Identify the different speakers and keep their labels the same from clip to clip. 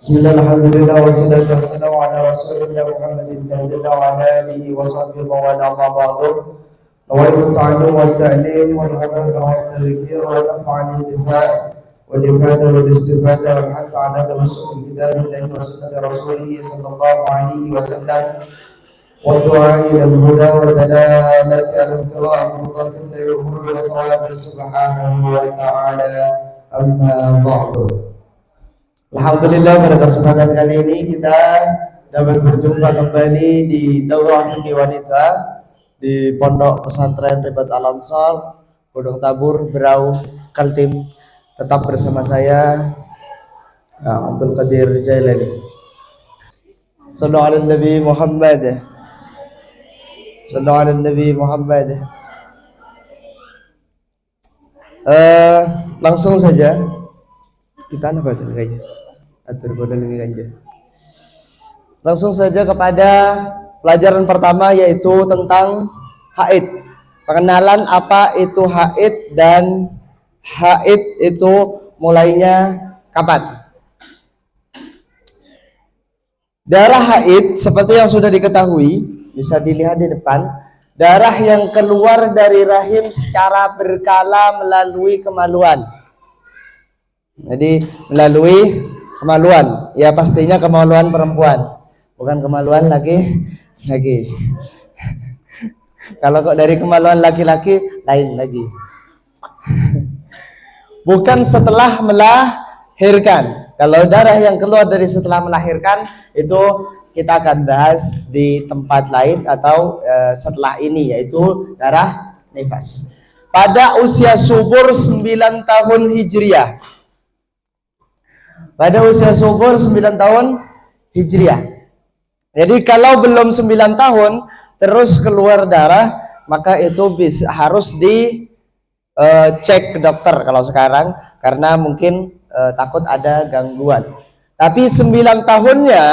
Speaker 1: Bismillah, alhamdulillah, wassalatu wassalamu ala rasulillah Muhammad ibn Abdullah wa ala alihi wa sahbihi wa wala ma ba'du. Nawaitu ta'allum wa ta'lim wal mudhakara wa tadhkir wa naf'a al-intifa' wal ifada wal istifada wal hasa ala tawassul kitabillahi wa sunnati rasulih sallallahu alaihi wasallam wa du'a ila al-huda wa dalalati al-iqtira' murdatin la yuhur wa thawab subhanahu wa ta'ala amma ba'du. Alhamdulillah, pada kesempatan kali ini kita dapat berjumpa kembali di Daurah Fikih Wanita di Pondok Pesantren Ribat Al-Ansar, Gunung Tabur, Berau, Kaltim. Tetap bersama saya Abdul Qadir Jailani. Sallallahu alaihi Nabi Muhammad. Sallallahu alaihi Nabi Muhammad. Langsung saja kita kayaknya atur ini aja. Langsung saja kepada pelajaran pertama, yaitu tentang haid. Pengenalan apa itu haid dan haid itu mulainya kapan. Darah haid seperti yang sudah diketahui, bisa dilihat di depan, darah yang keluar dari rahim secara berkala melalui kemaluan. Jadi melalui kemaluan, ya pastinya kemaluan perempuan, bukan kemaluan laki. Kalau kok dari kemaluan laki-laki lain lagi. Bukan setelah melahirkan. Kalau darah yang keluar dari setelah melahirkan itu kita akan bahas di tempat lain atau setelah ini, yaitu darah nifas. Pada usia subur 9 tahun Hijriah. Pada usia subur 9 tahun Hijriah. Jadi kalau belum 9 tahun terus keluar darah, maka itu harus dicek ke dokter kalau sekarang, karena mungkin takut ada gangguan. Tapi 9 tahunnya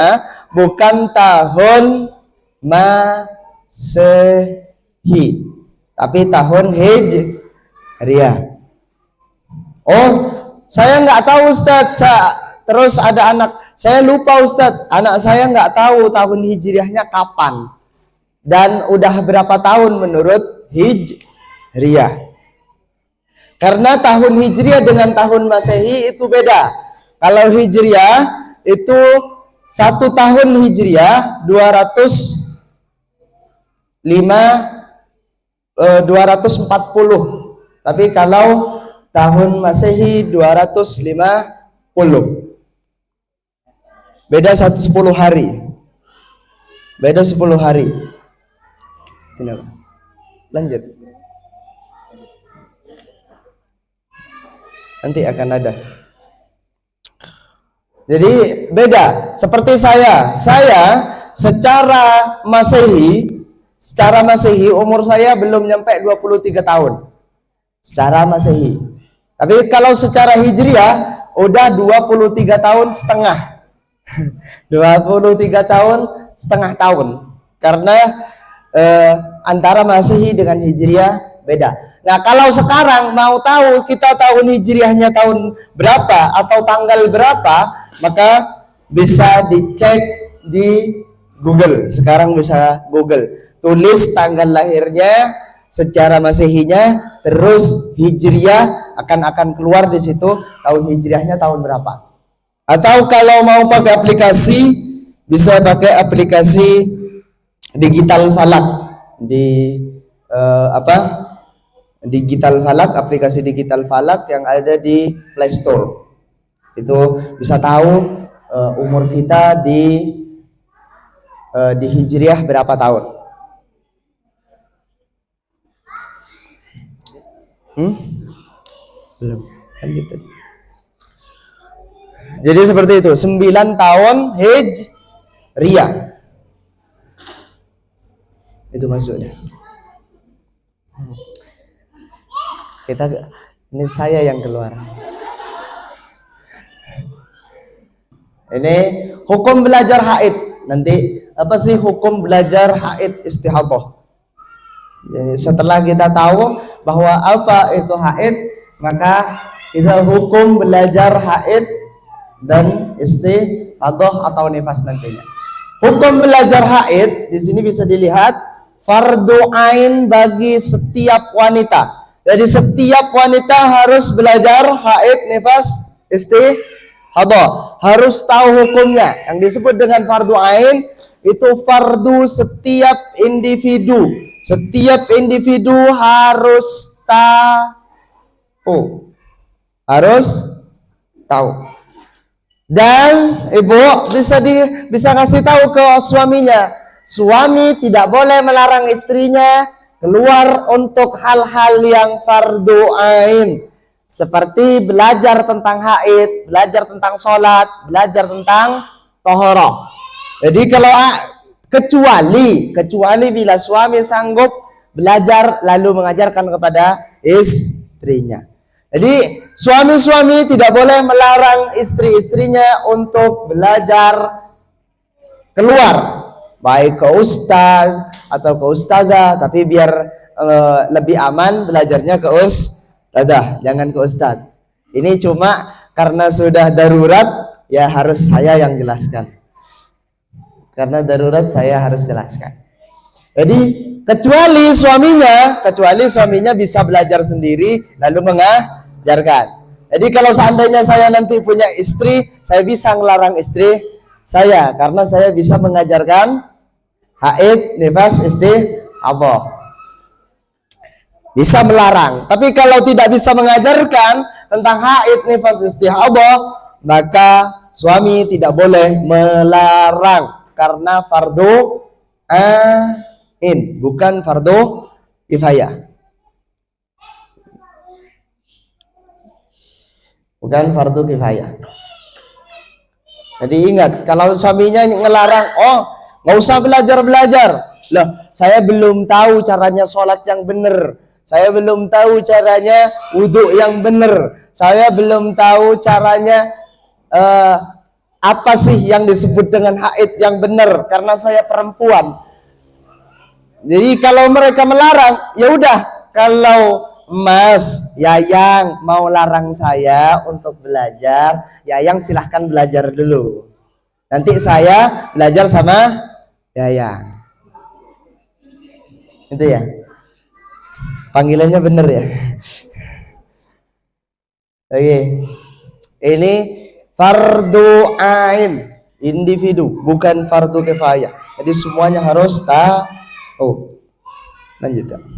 Speaker 1: bukan tahun Masehi, tapi tahun Hijriah. Oh, saya nggak tahu Ustaz. Terus ada anak, saya lupa Ustadz, anak saya nggak tahu tahun hijriahnya kapan dan udah berapa tahun menurut Hijriah. Karena tahun Hijriah dengan tahun Masehi itu beda. Kalau Hijriah itu 1 tahun Hijriah 240. Tapi kalau tahun Masehi 250. Beda 10 hari. Beda 10 hari. Kenapa? Lanjut. Nanti akan ada. Jadi beda. Seperti saya secara Masehi umur saya belum nyampe 23 tahun. Secara Masehi. Tapi kalau secara Hijriah udah 23 tahun setengah. 23 tahun setengah tahun, karena antara Masehi dengan Hijriah beda. Nah, kalau sekarang mau tahu kita tahun Hijriahnya tahun berapa atau tanggal berapa, maka bisa dicek di Google. Sekarang bisa Google, tulis tanggal lahirnya secara Masehinya, terus Hijriah akan keluar di situ tahun Hijriahnya tahun berapa. Atau kalau mau pakai aplikasi, bisa pakai aplikasi Digital Falak Digital Falak, aplikasi Digital Falak yang ada di Play Store. Itu bisa tahu umur kita di Hijriah berapa tahun. Belum. Lanjut. Jadi seperti itu, 9 tahun Hijriah. Itu maksudnya. Ini saya yang keluar. Ini hukum belajar haid. Nanti apa sih hukum belajar haid istihadah? Jadi setelah kita tahu bahwa apa itu haid, maka kita hukum belajar haid
Speaker 2: dan istihadah atau nifas nantinya. Hukum belajar haid di sini bisa dilihat fardu ain bagi setiap wanita. Jadi setiap wanita harus belajar haid, nifas, istihadah. Harus tahu hukumnya. Yang disebut dengan fardu ain itu fardu setiap individu. Setiap individu harus tahu. Harus tahu. Dan ibu bisa kasih tahu ke suaminya, suami tidak boleh melarang istrinya keluar untuk hal-hal yang fardu ain, seperti belajar tentang haid, belajar tentang sholat, belajar tentang tohoroh. Jadi kalau kecuali bila suami sanggup belajar lalu mengajarkan kepada istrinya. Jadi suami-suami tidak boleh melarang istri-istrinya untuk belajar keluar, baik ke ustaz atau ke ustazah, tapi biar lebih aman belajarnya ke ustazah, jangan ke ustaz. Ini cuma karena sudah darurat, ya harus saya yang jelaskan. Karena darurat saya harus jelaskan. Jadi kecuali suaminya bisa belajar sendiri lalu mengajarkan. Jadi kalau seandainya saya nanti punya istri, saya bisa melarang istri saya karena saya bisa mengajarkan haid, nifas, istihadah. Bisa melarang. Tapi kalau tidak bisa mengajarkan tentang haid, nifas, istihadah, maka suami tidak boleh melarang karena fardu ain, bukan fardu kifayah. Bukan fardu kifayah. Jadi ingat, kalau suaminya ngelarang, oh nggak usah belajar. Loh, saya belum tahu caranya sholat yang benar. Saya belum tahu caranya wudhu yang benar. Saya belum tahu caranya apa sih yang disebut dengan haid yang benar karena saya perempuan. Jadi kalau mereka melarang, ya udah. Kalau Mas, Yayang mau larang saya untuk belajar, Yayang silahkan belajar dulu. Nanti saya belajar sama Yayang. Itu ya. Panggilannya bener ya. Oke. Ini fardu ain, individu, bukan fardu kifayah. Jadi semuanya harus tahu. Lanjutkan.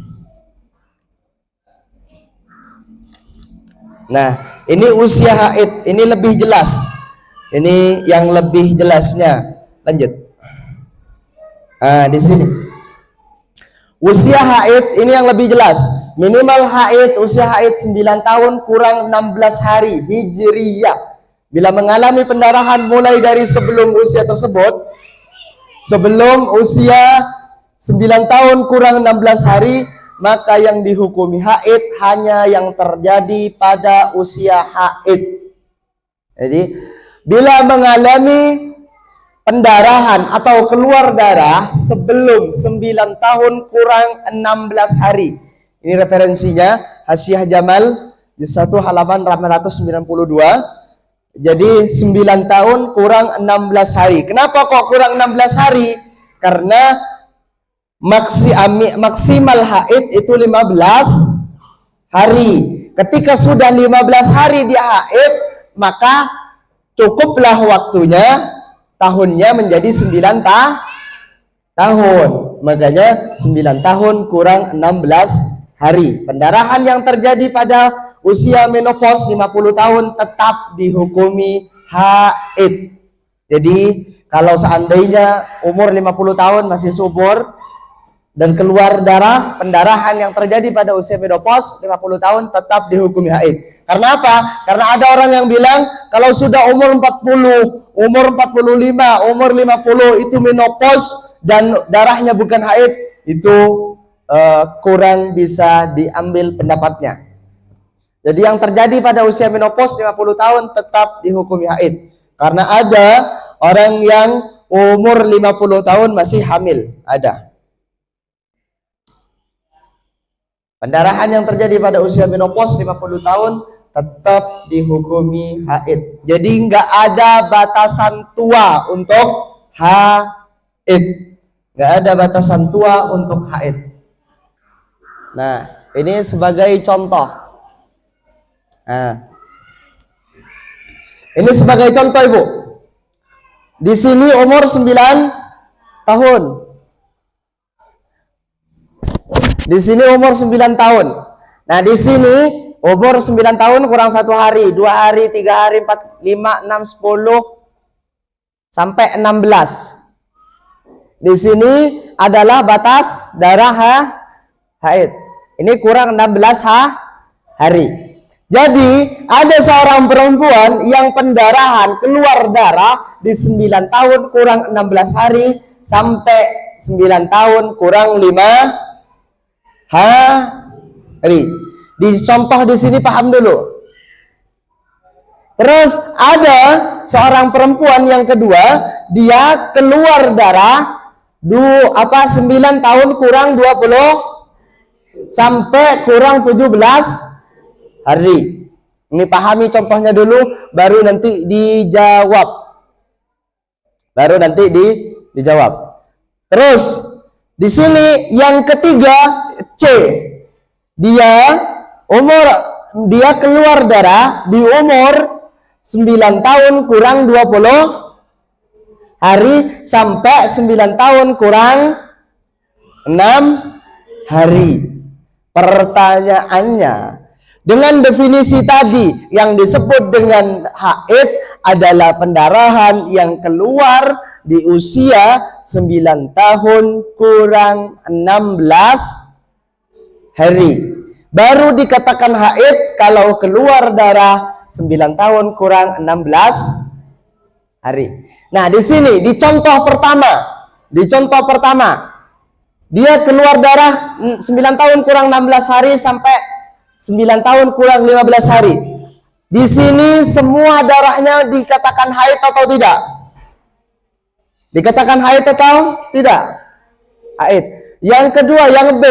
Speaker 2: Nah, ini usia haid, ini lebih jelas. Ini yang lebih jelasnya. Lanjut. Di sini. Usia haid ini yang lebih jelas. Minimal haid, usia haid 9 tahun kurang 16 hari Hijriyah. Bila mengalami pendarahan mulai dari sebelum usia tersebut, sebelum usia 9 tahun kurang 16 hari, maka yang dihukumi haid hanya yang terjadi pada usia haid. Jadi bila mengalami pendarahan atau keluar darah sebelum 9 tahun kurang 16 hari. Ini referensinya Hasyiah Jamal juz 1 halaman 892. Jadi 9 tahun kurang 16 hari. Kenapa kok kurang 16 hari? Karena maksimal haid itu 15 hari. Ketika sudah 15 hari dia haid, maka cukuplah waktunya, tahunnya menjadi 9 tahun. Makanya 9 tahun kurang 16 hari. Pendarahan yang terjadi pada usia menopause 50 tahun tetap dihukumi haid. Jadi kalau seandainya umur 50 tahun masih subur dan keluar darah, pendarahan yang terjadi pada usia menopause 50 tahun tetap dihukumi haid. Karena apa? Karena ada orang yang bilang kalau sudah umur 40, umur 45, umur 50 itu menopause dan darahnya bukan haid, itu kurang bisa diambil pendapatnya. Jadi yang terjadi pada usia menopause 50 tahun tetap dihukumi haid. Karena ada orang yang umur 50 tahun masih hamil, ada. Pendarahan yang terjadi pada usia menopause 50 tahun tetap dihukumi haid. Jadi nggak ada batasan tua untuk haid. Nggak ada batasan tua untuk haid. Nah, ini sebagai contoh. Nah, ini sebagai contoh Ibu. Di sini umur 9 tahun. Di sini umur 9 tahun. Nah, di sini umur 9 tahun kurang 1 hari, 2 hari, 3 hari, 4, 5, 6, 10 sampai 16. Di sini adalah batas darah haid. Ini kurang 16 hari. Jadi ada seorang perempuan yang pendarahan keluar darah di 9 tahun kurang 16 hari sampai 9 tahun kurang 5 hari. Di contoh di sini paham dulu. Terus ada seorang perempuan yang kedua, dia keluar darah 9 tahun kurang 20 sampai kurang 17 hari. Ini pahami contohnya dulu, baru nanti dijawab. Dijawab. Terus di sini yang ketiga C. Dia keluar darah di umur 9 tahun kurang 20 hari sampai 9 tahun kurang 6 hari. Pertanyaannya, dengan definisi tadi yang disebut dengan haid adalah pendarahan yang keluar di usia 9 tahun kurang 16 hari. Baru dikatakan haid kalau keluar darah 9 tahun kurang 16 hari. Nah, di sini di contoh pertama, dia keluar darah 9 tahun kurang 16 hari sampai 9 tahun kurang 15 hari. Di sini semua darahnya dikatakan haid atau tidak? Dikatakan haid atau tidak? Haid. Yang kedua, yang B,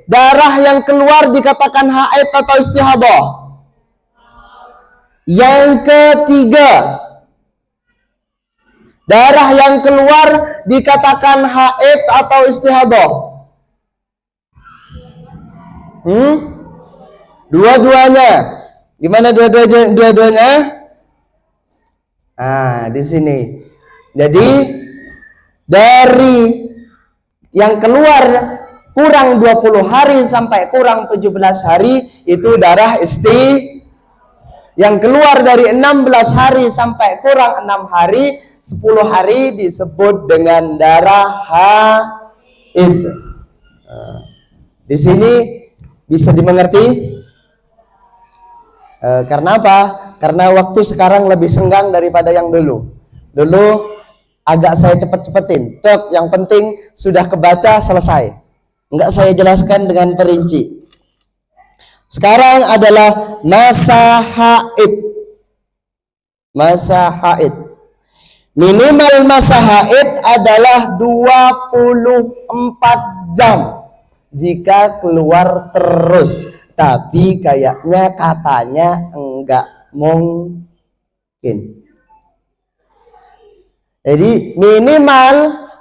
Speaker 2: darah yang keluar dikatakan haid atau istihadah? Yang ketiga, darah yang keluar dikatakan haid atau istihadah? Dua-duanya. Gimana dua-duanya? Nah, di sini. Jadi dari yang keluar kurang 20 hari sampai kurang 17 hari itu darah yang keluar dari 16 hari sampai kurang 6 hari, 10 hari disebut dengan darah haid. Di sini bisa dimengerti? Karena apa? Karena waktu sekarang lebih senggang daripada yang dulu. Dulu agak saya cepet-cepetin. Yang penting sudah kebaca selesai. Enggak saya jelaskan dengan perinci. Sekarang adalah masa haid. Masa haid. Minimal masa haid adalah 24 jam. Jika keluar terus, tapi kayaknya katanya enggak mungkin. Jadi minimal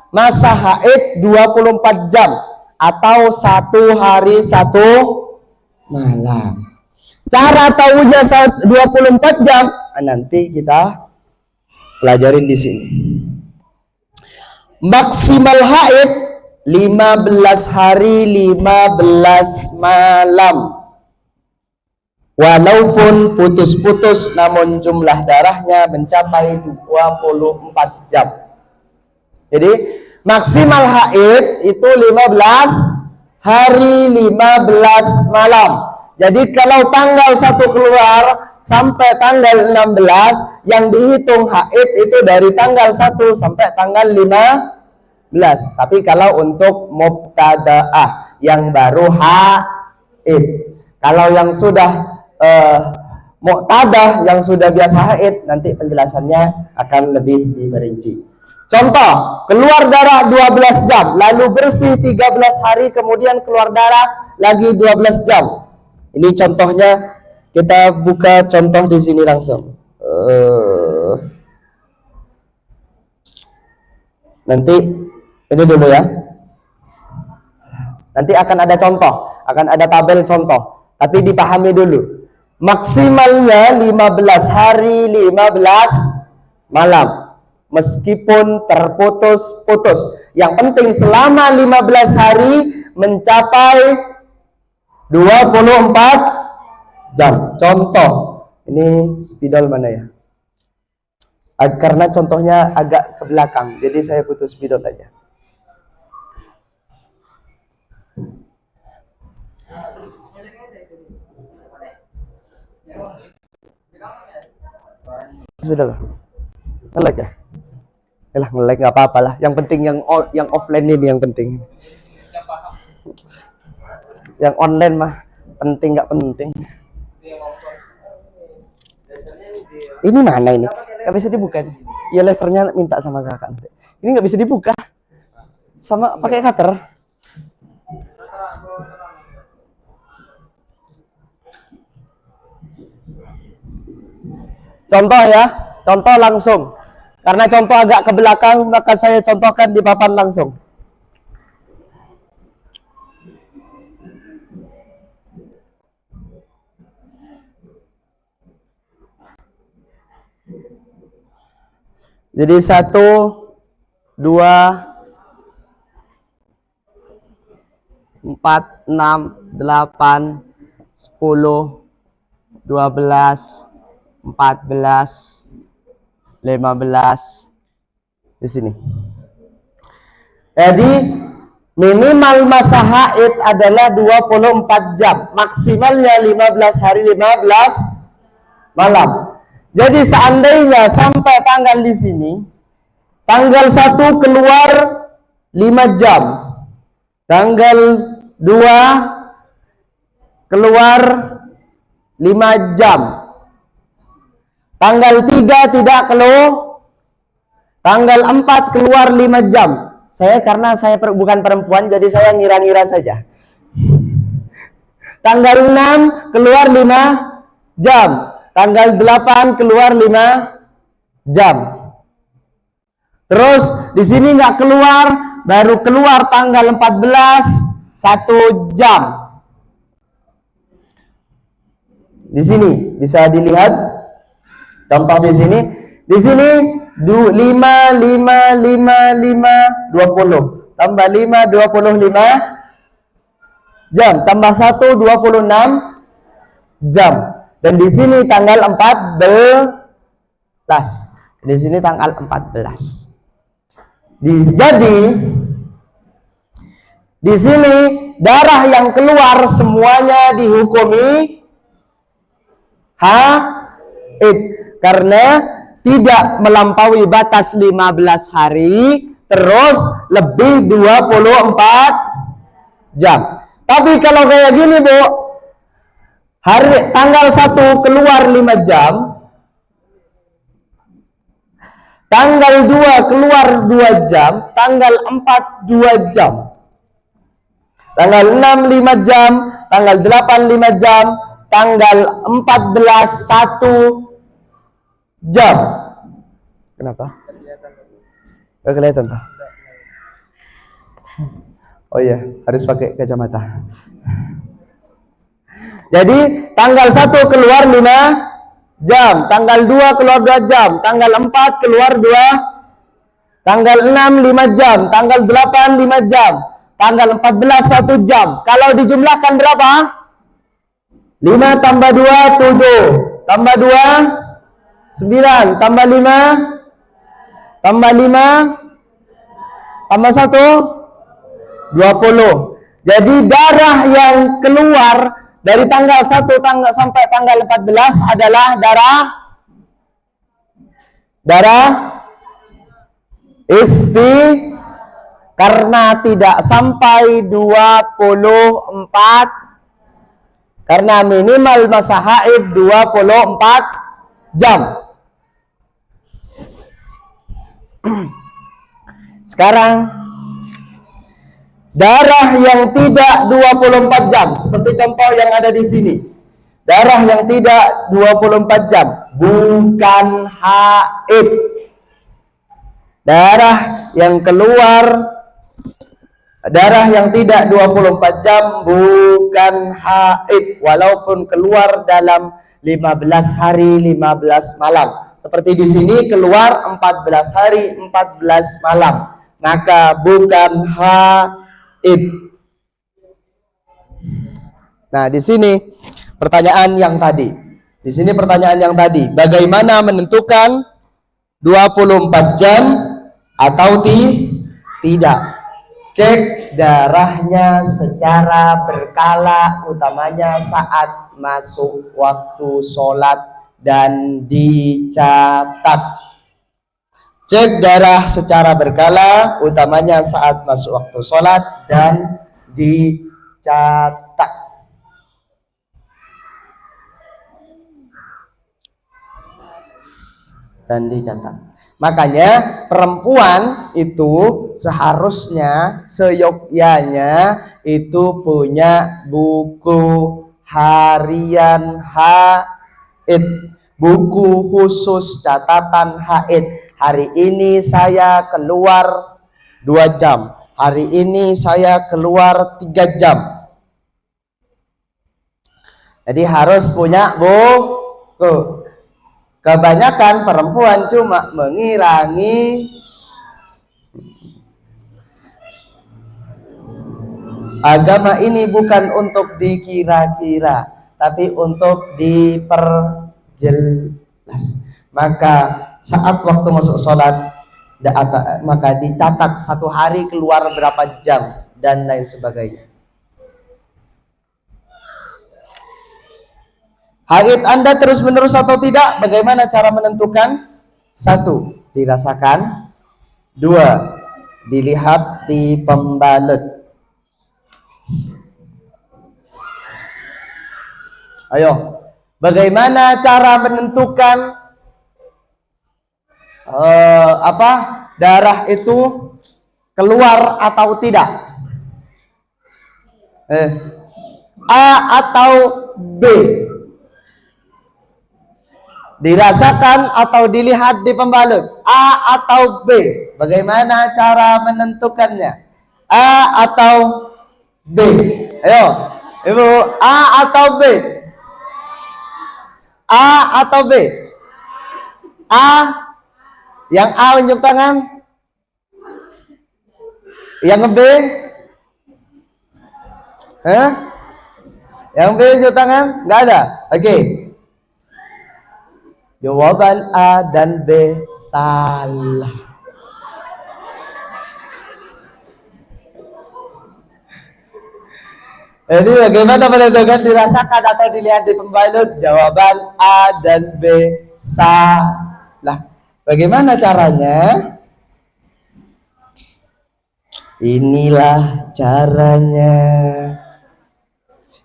Speaker 2: masa haid 24 jam atau 1 hari 1 malam. Cara tahunya 24 jam nanti kita pelajarin di sini. Maksimal haid 15 hari 15 malam. Walaupun putus-putus namun jumlah darahnya mencapai 24 jam. Jadi maksimal haid itu 15 hari 15 malam. Jadi kalau tanggal 1 keluar sampai tanggal 16, yang dihitung haid itu dari tanggal 1 sampai tanggal 15. Tapi kalau untuk mubtadaah yang baru haid. Kalau yang sudah muqtadah yang sudah biasa haid, nanti penjelasannya akan lebih diperinci. Contoh, keluar darah 12 jam, lalu bersih 13 hari, kemudian keluar darah lagi 12 jam. Ini contohnya kita buka contoh di sini langsung. Nanti ini dulu ya. Nanti akan ada contoh, akan ada tabel contoh. Tapi dipahami dulu. Maksimalnya 15 hari 15 malam. Meskipun terputus-putus. Yang penting selama 15 hari mencapai 24 jam. Contoh. Ini spidol mana ya? Karena contohnya agak ke belakang. Jadi saya butuh spidol aja. Spidol. Nge-lag ya? Yalah, nge-lag nggak apa-apa lah. Yang penting yang offline ini yang penting. Yang online mah penting nggak penting. Ini mana ini? Nggak bisa dibuka. Ya lasernya minta sama kakak. Ini nggak bisa dibuka. Sama pakai cutter. Contoh ya, contoh langsung. Karena contoh agak ke belakang, maka saya contohkan di papan langsung. Jadi 1, 2, 4, 6, 8, 10, 12, 14, 15 di sini. Jadi minimal masa haid adalah 24 jam, maksimalnya 15 hari 15 malam. Jadi seandainya sampai tanggal di sini, tanggal 1 keluar 5 jam, tanggal 2 keluar 5 jam, tanggal 3 tidak keluar, tanggal 4 keluar 5 jam. Karena saya bukan perempuan, jadi saya ngira-ngira saja. Tanggal 6 keluar 5 jam, tanggal 8 keluar 5 jam. Terus di sini nggak keluar, baru keluar tanggal 14 1 jam. Di sini bisa dilihat contoh di sini. Di sini 5 5 5 5 20 tambah 5 25 jam tambah 1 26 jam. Dan di sini tanggal 14. Di sini tanggal 14. Jadi di sini darah yang keluar semuanya dihukumi haid karena tidak melampaui batas 15 hari terus lebih 24 jam. Tapi kalau kayak gini, Bu, tanggal 1 keluar 5 jam, tanggal 2 keluar 2 jam, tanggal 4 2 jam, tanggal 6 5 jam, tanggal 8 5 jam, tanggal 14 1 jam. Kenapa? Gak kelihatan tuh. Oh iya, harus pakai kacamata. Jadi tanggal 1 keluar 5 jam, tanggal 2 keluar 2 jam, tanggal 4 keluar 2, tanggal 6 5 jam, tanggal 8 5 jam, tanggal 14 1 jam. Kalau dijumlahkan berapa? 5 tambah 2 7, tambah 2 9, tambah 5, tambah 5, tambah 1 20. Jadi darah yang keluar dari tanggal 1 sampai tanggal 14 adalah darah isti karena tidak sampai 24 karena minimal masa haid 24 jam. Sekarang darah yang tidak 24 jam seperti contoh yang ada di sini. Darah yang tidak 24 jam, bukan haid. Darah yang tidak 24 jam, bukan haid, walaupun keluar dalam 15 hari 15 malam. Seperti di sini keluar 14 hari 14 malam, maka bukan haid. Nah, di sini pertanyaan yang tadi. Bagaimana menentukan 24 jam atau tidak? Cek darahnya secara berkala, utamanya saat masuk waktu sholat, dan dicatat. Cek darah secara berkala, utamanya saat masuk waktu sholat, dan dicatat. Makanya perempuan itu seharusnya, seyogyanya itu punya buku harian haid, buku khusus catatan haid. Hari ini saya keluar 2 jam, hari ini saya keluar 3 jam. Jadi harus punya buku. Kebanyakan perempuan cuma mengirangi agama ini bukan untuk dikira-kira, tapi untuk diperjelas. Maka saat waktu masuk sholat, maka dicatat 1 hari keluar berapa jam dan lain sebagainya. Haid Anda terus menerus atau tidak? Bagaimana cara menentukan? 1. Dirasakan. 2. Dilihat di pembalut. Ayo, bagaimana cara menentukan darah itu keluar atau tidak? A atau B? Dirasakan atau dilihat di pembalut? A atau B? Bagaimana cara menentukannya? A atau B? Ayo, Ibu, A atau B? A atau B? A. Yang A unjuk tangan. Yang B? Yang B unjuk tangan? Nggak ada? Oke. Jawaban A dan B salah. Jadi bagaimana menentukan dirasakan atau dilihat di pembalut? Jawaban A dan B salah. Bagaimana caranya? Inilah caranya.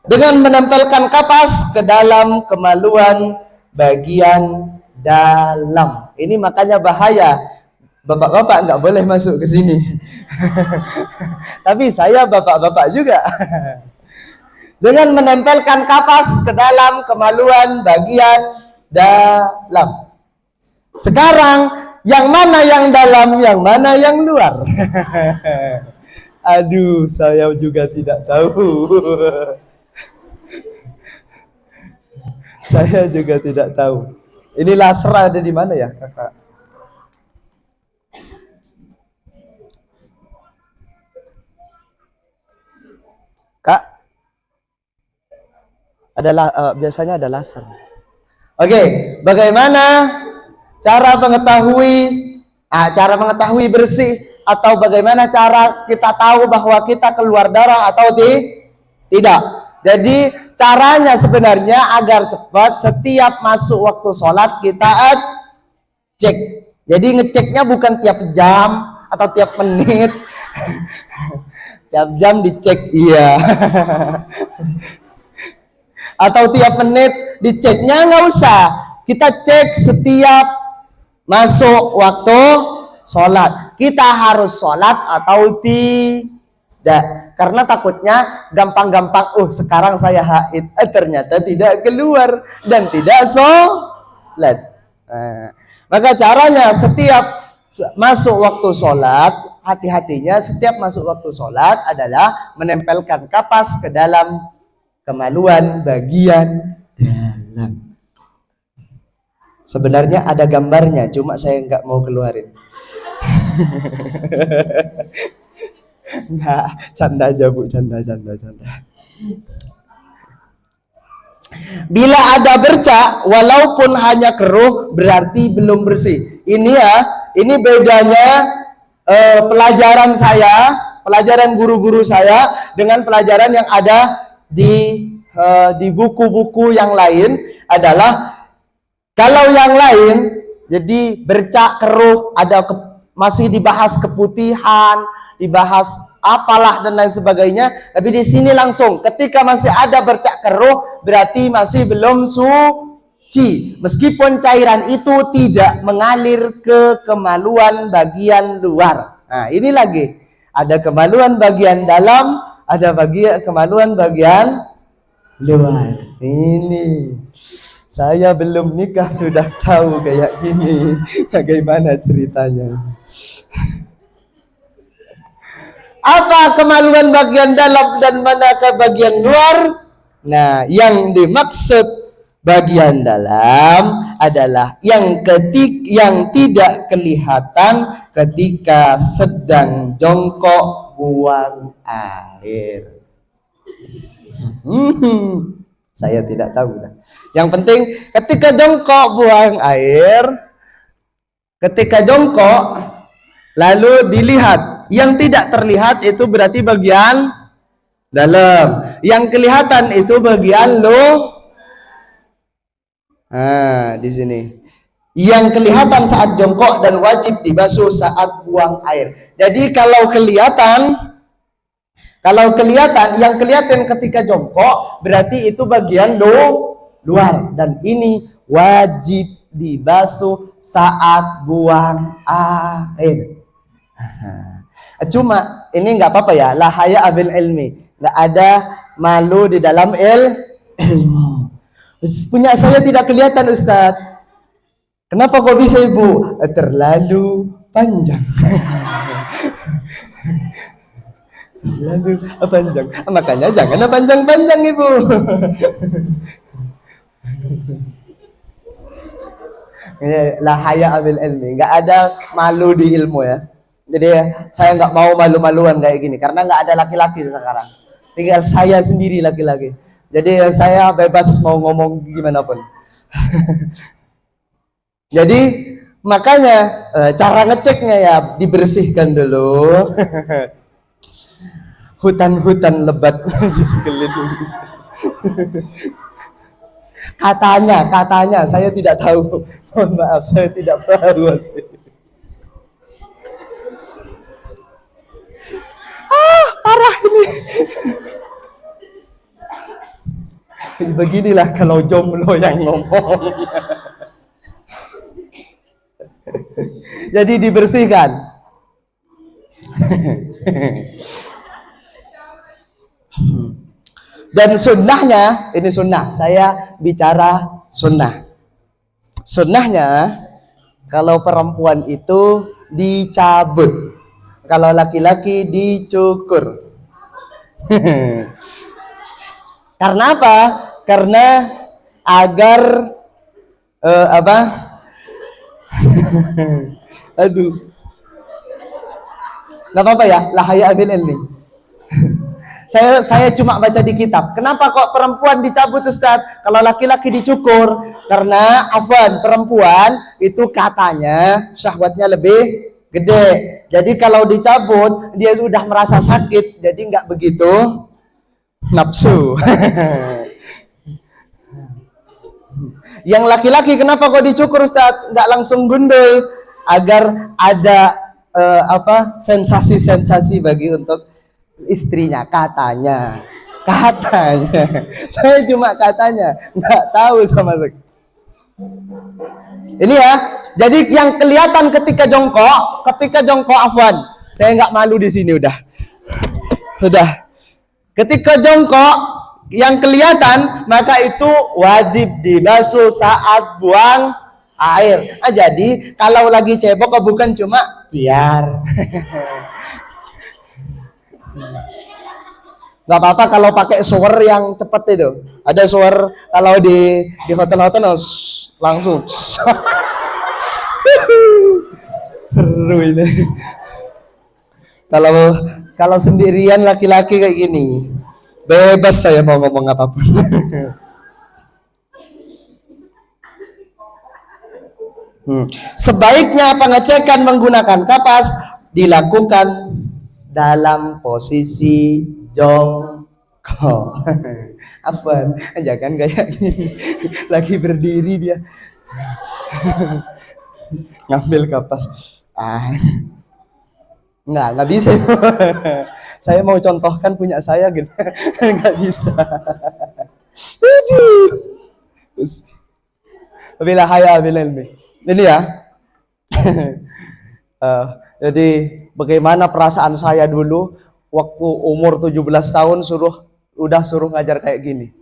Speaker 2: Dengan menempelkan kapas ke dalam kemaluan bagian dalam. Ini makanya bahaya. Bapak-bapak nggak boleh masuk ke sini. Tapi saya bapak-bapak juga. Dengan menempelkan kapas ke dalam kemaluan bagian dalam. Sekarang yang mana yang dalam, yang mana yang luar? Aduh, saya juga tidak tahu. Saya juga tidak tahu. Ini laser ada di mana ya, Kakak? Kak? Biasanya ada laser. Oke, bagaimana cara mengetahui bersih, atau bagaimana cara kita tahu bahwa kita keluar darah atau tidak? Jadi caranya sebenarnya agar cepat, setiap masuk waktu sholat kita cek. Jadi ngeceknya bukan tiap jam atau tiap menit. Tiap jam dicek, iya. Atau tiap menit diceknya, nggak usah. Kita cek setiap masuk waktu sholat. Kita harus sholat atau Karena takutnya gampang-gampang, sekarang saya haid, ternyata tidak keluar dan tidak sholat. Maka caranya setiap masuk waktu sholat, hati-hatinya setiap masuk waktu sholat adalah menempelkan kapas ke dalam kemaluan bagian dalam. Sebenarnya ada gambarnya, cuma saya nggak mau keluarin. Nah, canda aja Bu, canda. Bila ada bercak, walaupun hanya keruh, berarti belum bersih. Ini bedanya pelajaran saya, pelajaran guru-guru saya dengan pelajaran yang ada di buku-buku yang lain adalah, kalau yang lain jadi bercak keruh, masih dibahas keputihan, dibahas apalah dan lain sebagainya, tapi di sini langsung ketika masih ada bercak keruh berarti masih belum suci, meskipun cairan itu tidak mengalir ke kemaluan bagian luar. Nah, ini lagi ada kemaluan bagian dalam, ada kemaluan bagian luar. Ini saya belum nikah sudah tahu kayak gini. Bagaimana ceritanya? Apa kemaluan bagian dalam dan manakah bagian luar? Nah, yang dimaksud bagian dalam adalah yang tidak kelihatan ketika sedang jongkok buang air. Saya tidak tahu. Yang penting ketika jongkok buang air, ketika jongkok lalu dilihat, yang tidak terlihat itu berarti bagian dalam, yang kelihatan itu bagian di sini. Yang kelihatan saat jongkok dan wajib dibasuh saat buang air. Jadi kalau kelihatan yang kelihatan ketika jongkok berarti itu bagian luar, dan ini wajib dibasuh saat buang air. Cuma ini nggak apa-apa ya, la haya abil ilmi, nggak ada malu di dalam ilmu. Punya saya tidak kelihatan Ustaz. Kenapa kok bisa Ibu? Terlalu panjang. Terlalu panjang. Makanya jangan panjang-panjang Ibu. La haya abil ilmi, nggak ada malu di ilmu ya. Jadi saya nggak mau malu-maluan kayak gini, karena nggak ada laki-laki sekarang. Tinggal saya sendiri laki-laki. Jadi saya bebas mau ngomong gimana pun. Jadi makanya cara ngeceknya ya dibersihkan dulu. Hutan-hutan lebat di sekeliling. Katanya saya tidak tahu. Mohon maaf, saya tidak tahu. Parah ini. Beginilah kalau jomblo yang ngomong. Jadi dibersihkan. Dan sunnahnya, ini sunnah, saya bicara sunnah. Sunnahnya kalau perempuan itu dicabut, kalau laki-laki dicukur. Karena apa? Karena agar aduh, nggak apa-apa ya, la haya abil ilmi. Saya cuma baca di kitab. Kenapa kok perempuan dicabut Ustaz? Kalau laki-laki dicukur? Karena perempuan itu katanya syahwatnya lebih gede. Jadi kalau dicabut dia sudah merasa sakit, jadi nggak begitu nafsu. Yang laki-laki kenapa kok dicukur Ustaz? Nggak langsung gundul, agar ada sensasi-sensasi bagi untuk istrinya, katanya. Saya cuma katanya, nggak tahu sama sekali. Ini ya, jadi yang kelihatan ketika jongkok saya nggak malu di sini udah. Sudah. Ketika jongkok yang kelihatan, maka itu wajib dibasuh saat buang air. Jadi kalau lagi cebok bukan cuma biar. Gak apa-apa kalau pakai shower yang cepat itu. Ada shower kalau di hotel-hotel langsung. Seru ini. Kalau sendirian laki-laki kayak gini, bebas saya mau ngomong apapun. Sebaiknya pengecekan menggunakan kapas dilakukan dalam posisi jongkok. Apa? Jangan kayak gini. Lagi berdiri dia. Ngambil kapas. Nggak bisa. Saya mau contohkan punya saya gitu. Nggak bisa. Ini ya. Jadi bagaimana perasaan saya dulu waktu umur 17 tahun suruh ngajar kayak gini.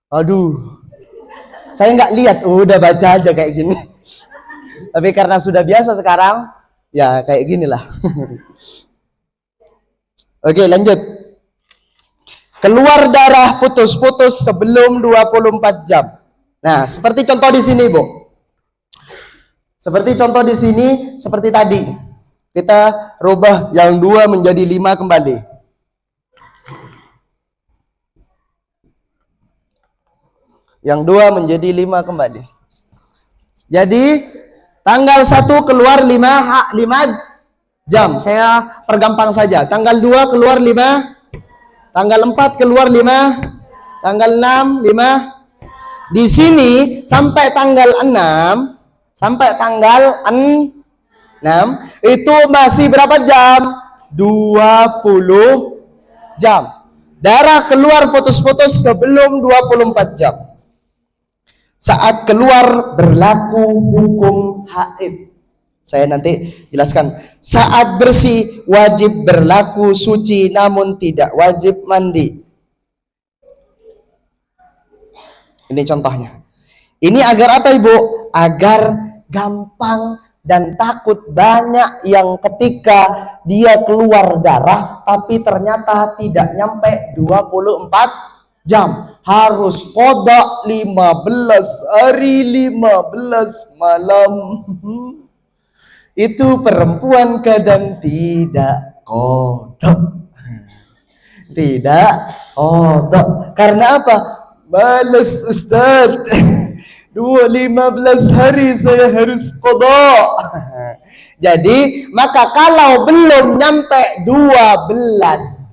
Speaker 2: Aduh. Saya nggak lihat, udah baca aja kayak gini. Tapi karena sudah biasa sekarang, ya kayak ginilah. Oke, lanjut. Keluar darah putus-putus sebelum 24 jam. Nah, seperti contoh di sini, Bu. Seperti contoh di sini, seperti tadi. Kita rubah yang 2 menjadi 5 kembali. Yang 2 menjadi 5 kembali. Jadi tanggal 1 keluar 5 jam. Saya pergampang saja. Tanggal 2 keluar 5. Tanggal 4 keluar 5. Tanggal 6 5. Di sini sampai tanggal 6 itu masih berapa jam? 20 jam. Darah keluar putus-putus sebelum 24 jam. Saat keluar berlaku hukum haid. Saya nanti jelaskan. Saat bersih wajib berlaku suci namun tidak wajib mandi. Ini contohnya. Ini agar apa, Ibu? Agar gampang dan takut banyak yang ketika dia keluar darah tapi ternyata tidak nyampe 24 jam. Harus qada 15 hari 15 malam. Itu perempuan kadang tidak qada. Tidak qada. Karena apa? Balas Ustaz. 15 hari saya harus qada. Jadi, maka kalau belum nyampe 12,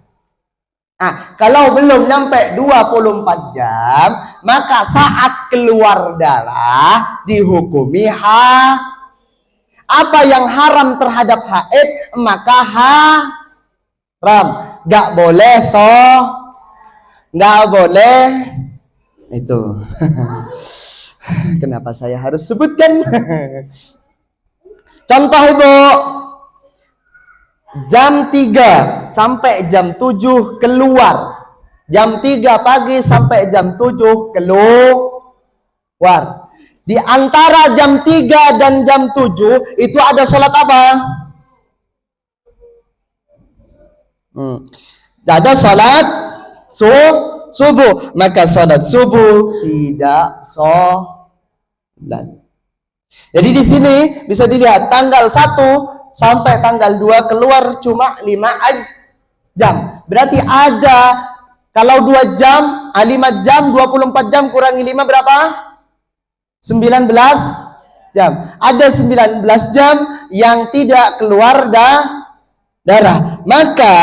Speaker 2: kalau belum nyampe 24 jam, maka saat keluar darah dihukumi apa yang haram terhadap haid, maka haram. Nggak boleh nggak boleh itu. Kenapa saya harus sebutkan? Contoh, Ibu. Jam 3 sampai jam 7 keluar. Jam 3 pagi sampai jam 7 keluar. Di antara jam 3 dan jam 7 itu ada sholat apa? Ada sholat subuh. Maka sholat subuh tidak sholat. Jadi di sini bisa dilihat tanggal 1 sampai tanggal 2 keluar cuma 5 jam. Berarti ada, kalau 2 jam, 5 jam, 24 jam kurangi 5 berapa? 19 jam. Ada 19 jam yang tidak keluar darah. Maka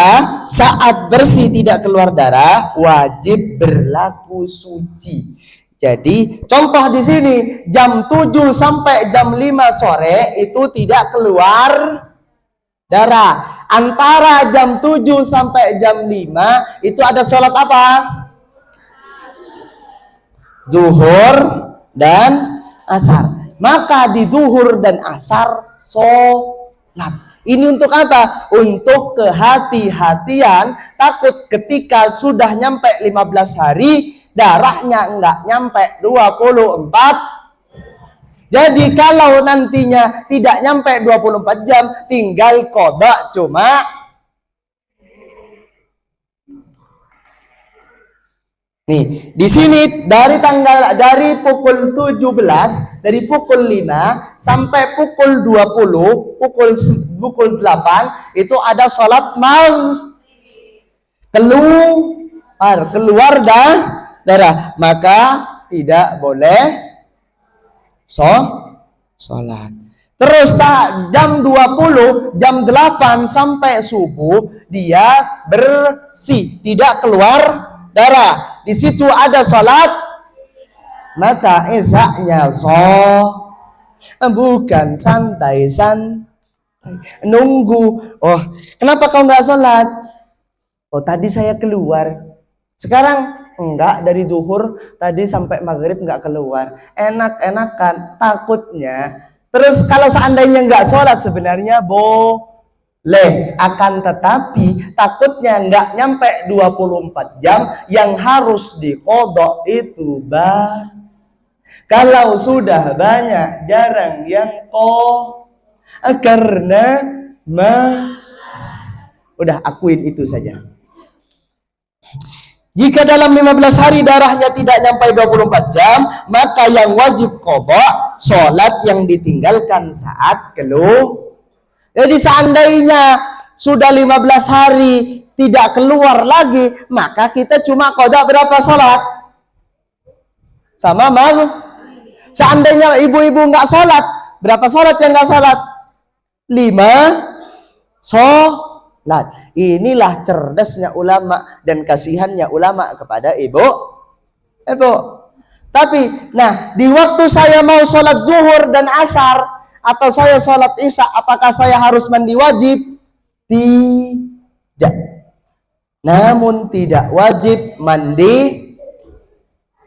Speaker 2: saat bersih tidak keluar darah, wajib berlaku suci. Jadi contoh di sini jam 7 sampai jam 5 sore itu tidak keluar darah. Antara jam 7 sampai jam 5 itu ada sholat apa? Zuhur dan asar. Maka di zuhur dan asar sholat. Ini untuk apa? Untuk kehati-hatian takut ketika sudah nyampe 15 hari darahnya enggak nyampe 24. Jadi kalau nantinya tidak nyampe 24 jam tinggal qada cuma nih, di sini dari pukul 17, dari pukul 5 sampai pukul 20, pukul 8 itu ada sholat keluar darah, maka tidak boleh sholat. Terus jam 20, jam 8 sampai subuh dia bersih, tidak keluar darah. Di situ ada sholat, maka isaknya bukan santai nunggu. Oh, kenapa kau nggak sholat? Oh, tadi saya keluar. Sekarang enggak, dari zuhur tadi sampai maghrib enggak keluar. Enak-enakan, takutnya. Terus kalau seandainya enggak sholat sebenarnya boleh, akan tetapi takutnya enggak nyampe 24 jam yang harus diqodok itu kalau sudah banyak jarang yang karena udah akuin itu saja. Jika dalam 15 hari darahnya tidak nyampe 24 jam, maka yang wajib qodok sholat yang ditinggalkan saat keluar. Jadi seandainya sudah 15 hari tidak keluar lagi, maka kita cuma qada berapa sholat? Sama seandainya ibu-ibu nggak sholat, berapa sholat yang nggak sholat? 5 sholat. Inilah cerdasnya ulama dan kasihannya ulama kepada ibu. Tapi, nah di waktu saya mau sholat zuhur dan asar, atau saya sholat isya, apakah saya harus mandi wajib? Tidak. Namun tidak wajib mandi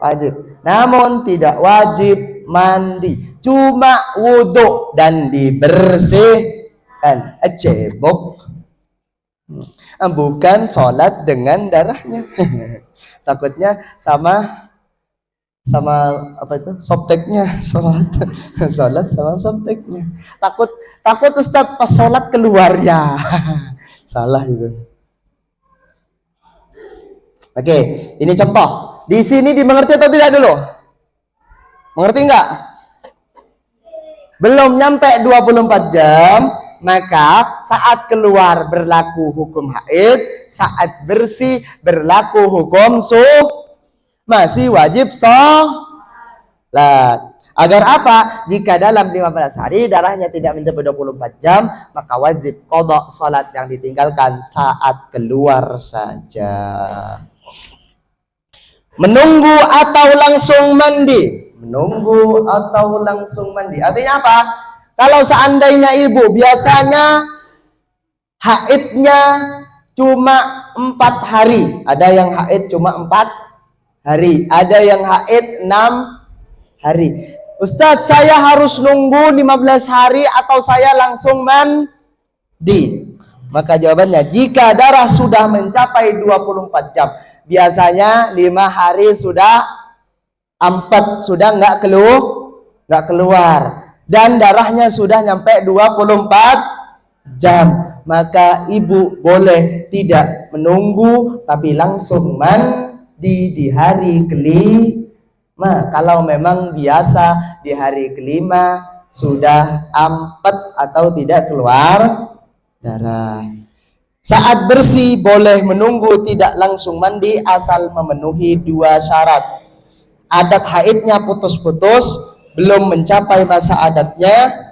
Speaker 2: wajib. Namun tidak wajib mandi. Cuma wudhu dan dibersihkan. Cebok. Bukan sholat dengan darahnya. Takutnya sama apa itu softteknya, sholat sama softteknya. Takut Ustadz pas sholat keluar ya. Salah itu. Oke, ini contoh. Di sini dimengerti atau tidak dulu? Mengerti enggak? Belum nyampe 24 jam, maka saat keluar berlaku hukum haid, saat bersih berlaku hukum masih wajib sholat. Agar apa? Jika dalam 15 hari darahnya tidak mencapai 24 jam, maka wajib qada sholat yang ditinggalkan saat keluar saja. Menunggu atau langsung mandi. Menunggu atau langsung mandi. Artinya apa? Kalau seandainya ibu biasanya haidnya cuma 4 hari. Ada yang haid cuma 4 hari, ada yang haid 6 hari. Ustadz, saya harus nunggu 15 hari atau saya langsung mandi? Maka jawabannya, jika darah sudah mencapai 24 jam, biasanya 5 hari sudah 4 sudah nggak keluar, dan darahnya sudah nyampe 24 jam, maka ibu boleh tidak menunggu tapi langsung di hari kelima. Kalau memang biasa di hari kelima sudah 4 atau tidak keluar darah. Saat bersih boleh menunggu tidak langsung mandi asal memenuhi 2 syarat. Adat haidnya putus-putus, belum mencapai masa adatnya.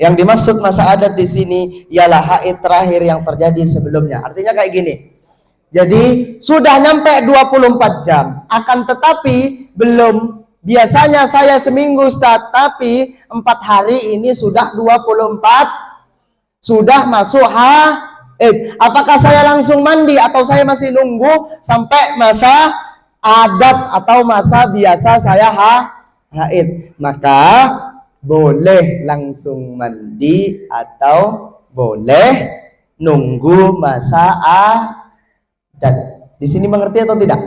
Speaker 2: Yang dimaksud masa adat di sini ialah haid terakhir yang terjadi sebelumnya. Artinya kayak gini. Jadi sudah nyampe 24 jam, akan tetapi belum. Biasanya saya seminggu Ustaz, tapi 4 hari ini sudah 24, sudah masuk apakah saya langsung mandi atau saya masih nunggu sampai masa adat atau masa biasa saya haid? Maka boleh langsung mandi atau boleh nunggu masa adat. Di sini mengerti atau tidak?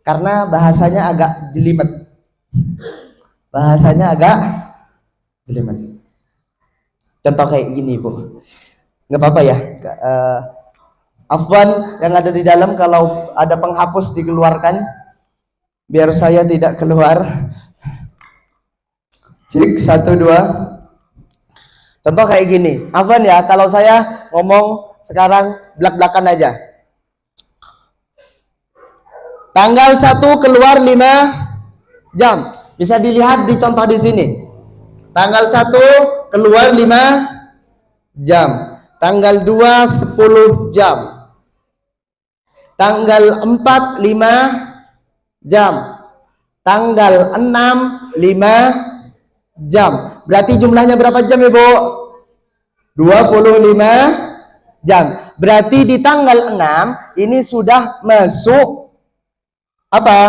Speaker 2: Karena bahasanya agak jelimet. Bahasanya agak jelimet. Contoh kayak gini, Bu. Nggak apa-apa ya. Afwan yang ada di dalam, kalau ada penghapus dikeluarkan biar saya tidak keluar. Cek 1 2. Contoh kayak gini. Afwan ya, kalau saya ngomong sekarang belak-belakan aja. Tanggal 1 keluar 5 jam. Bisa dilihat di contoh di sini. Tanggal 1 keluar 5 jam. Tanggal 2 10 jam. Tanggal 4 5 jam. Tanggal 6 5 jam. Berarti jumlahnya berapa jam, Ibu? 25 jam. Berarti di tanggal 6 ini sudah masuk apa?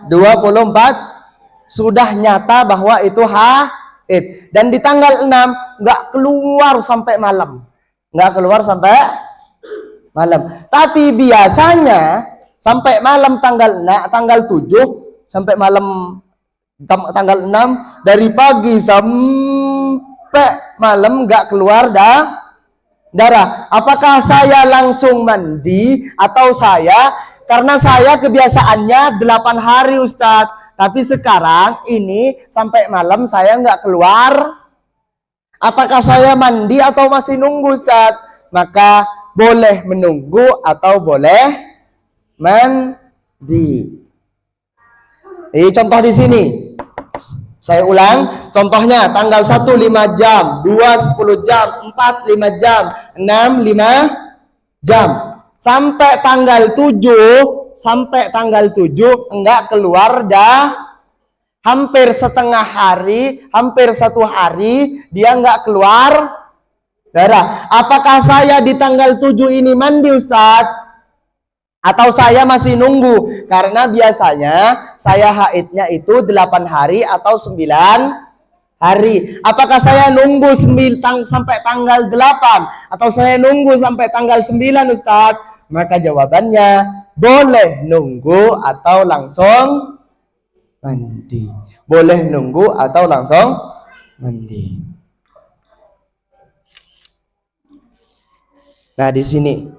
Speaker 2: 24, sudah nyata bahwa itu haid. Dan di tanggal 6 nggak keluar sampai malam. Nggak keluar sampai malam. Tapi biasanya sampai malam tanggal 7 sampai malam tanggal 6, dari pagi sampai malam nggak keluar darah. Apakah saya langsung mandi atau karena saya kebiasaannya 8 hari Ustadz, tapi sekarang ini sampai malam saya nggak keluar. Apakah saya mandi atau masih nunggu Ustadz? Maka boleh menunggu atau boleh mandi. Ini contoh di sini. Saya ulang, contohnya tanggal 1 5 jam, 2 10 jam, 4 5 jam, 6 5 jam. Sampai tanggal 7 enggak keluar hampir setengah hari, hampir 1 hari dia enggak keluar darah. Apakah saya di tanggal 7 ini mandi Ustadz? Atau saya masih nunggu? Karena biasanya saya haidnya itu 8 hari atau 9 hari. Apakah saya nunggu sampai tanggal 8 atau saya nunggu sampai tanggal 9 Ustadz? Maka jawabannya boleh nunggu atau langsung mandi. Boleh nunggu atau langsung mandi. Nah, di sini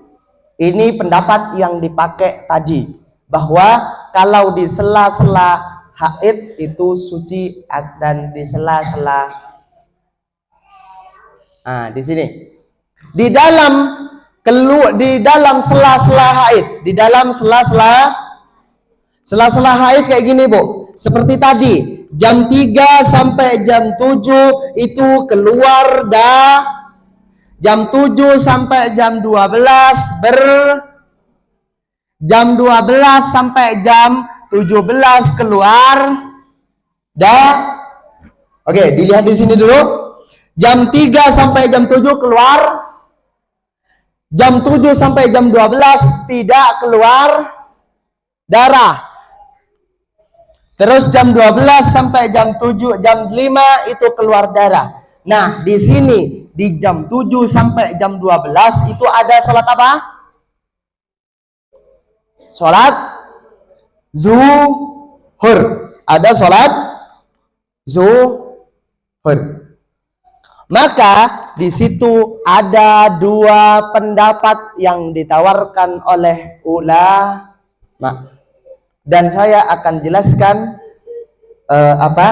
Speaker 2: ini pendapat yang dipakai tadi, bahwa kalau di sela-sela haid itu suci, dan di sela-sela di sini di dalam sela-sela haid, di dalam sela-sela haid kayak gini, Bu. Seperti tadi, jam 3 sampai jam 7 itu keluar jam 7 sampai jam 12 jam 12 sampai jam 17 keluar Oke, dilihat di sini dulu. Jam 3 sampai jam 7 keluar. Jam 7 sampai jam 12 tidak keluar darah. Terus jam 12 sampai jam 7, jam 5 itu keluar darah. Nah, di sini di jam 7 sampai jam 12 itu ada sholat apa? Sholat zuhur. Ada sholat zuhur. Maka di situ ada 2 pendapat yang ditawarkan oleh ulama, dan saya akan jelaskan apa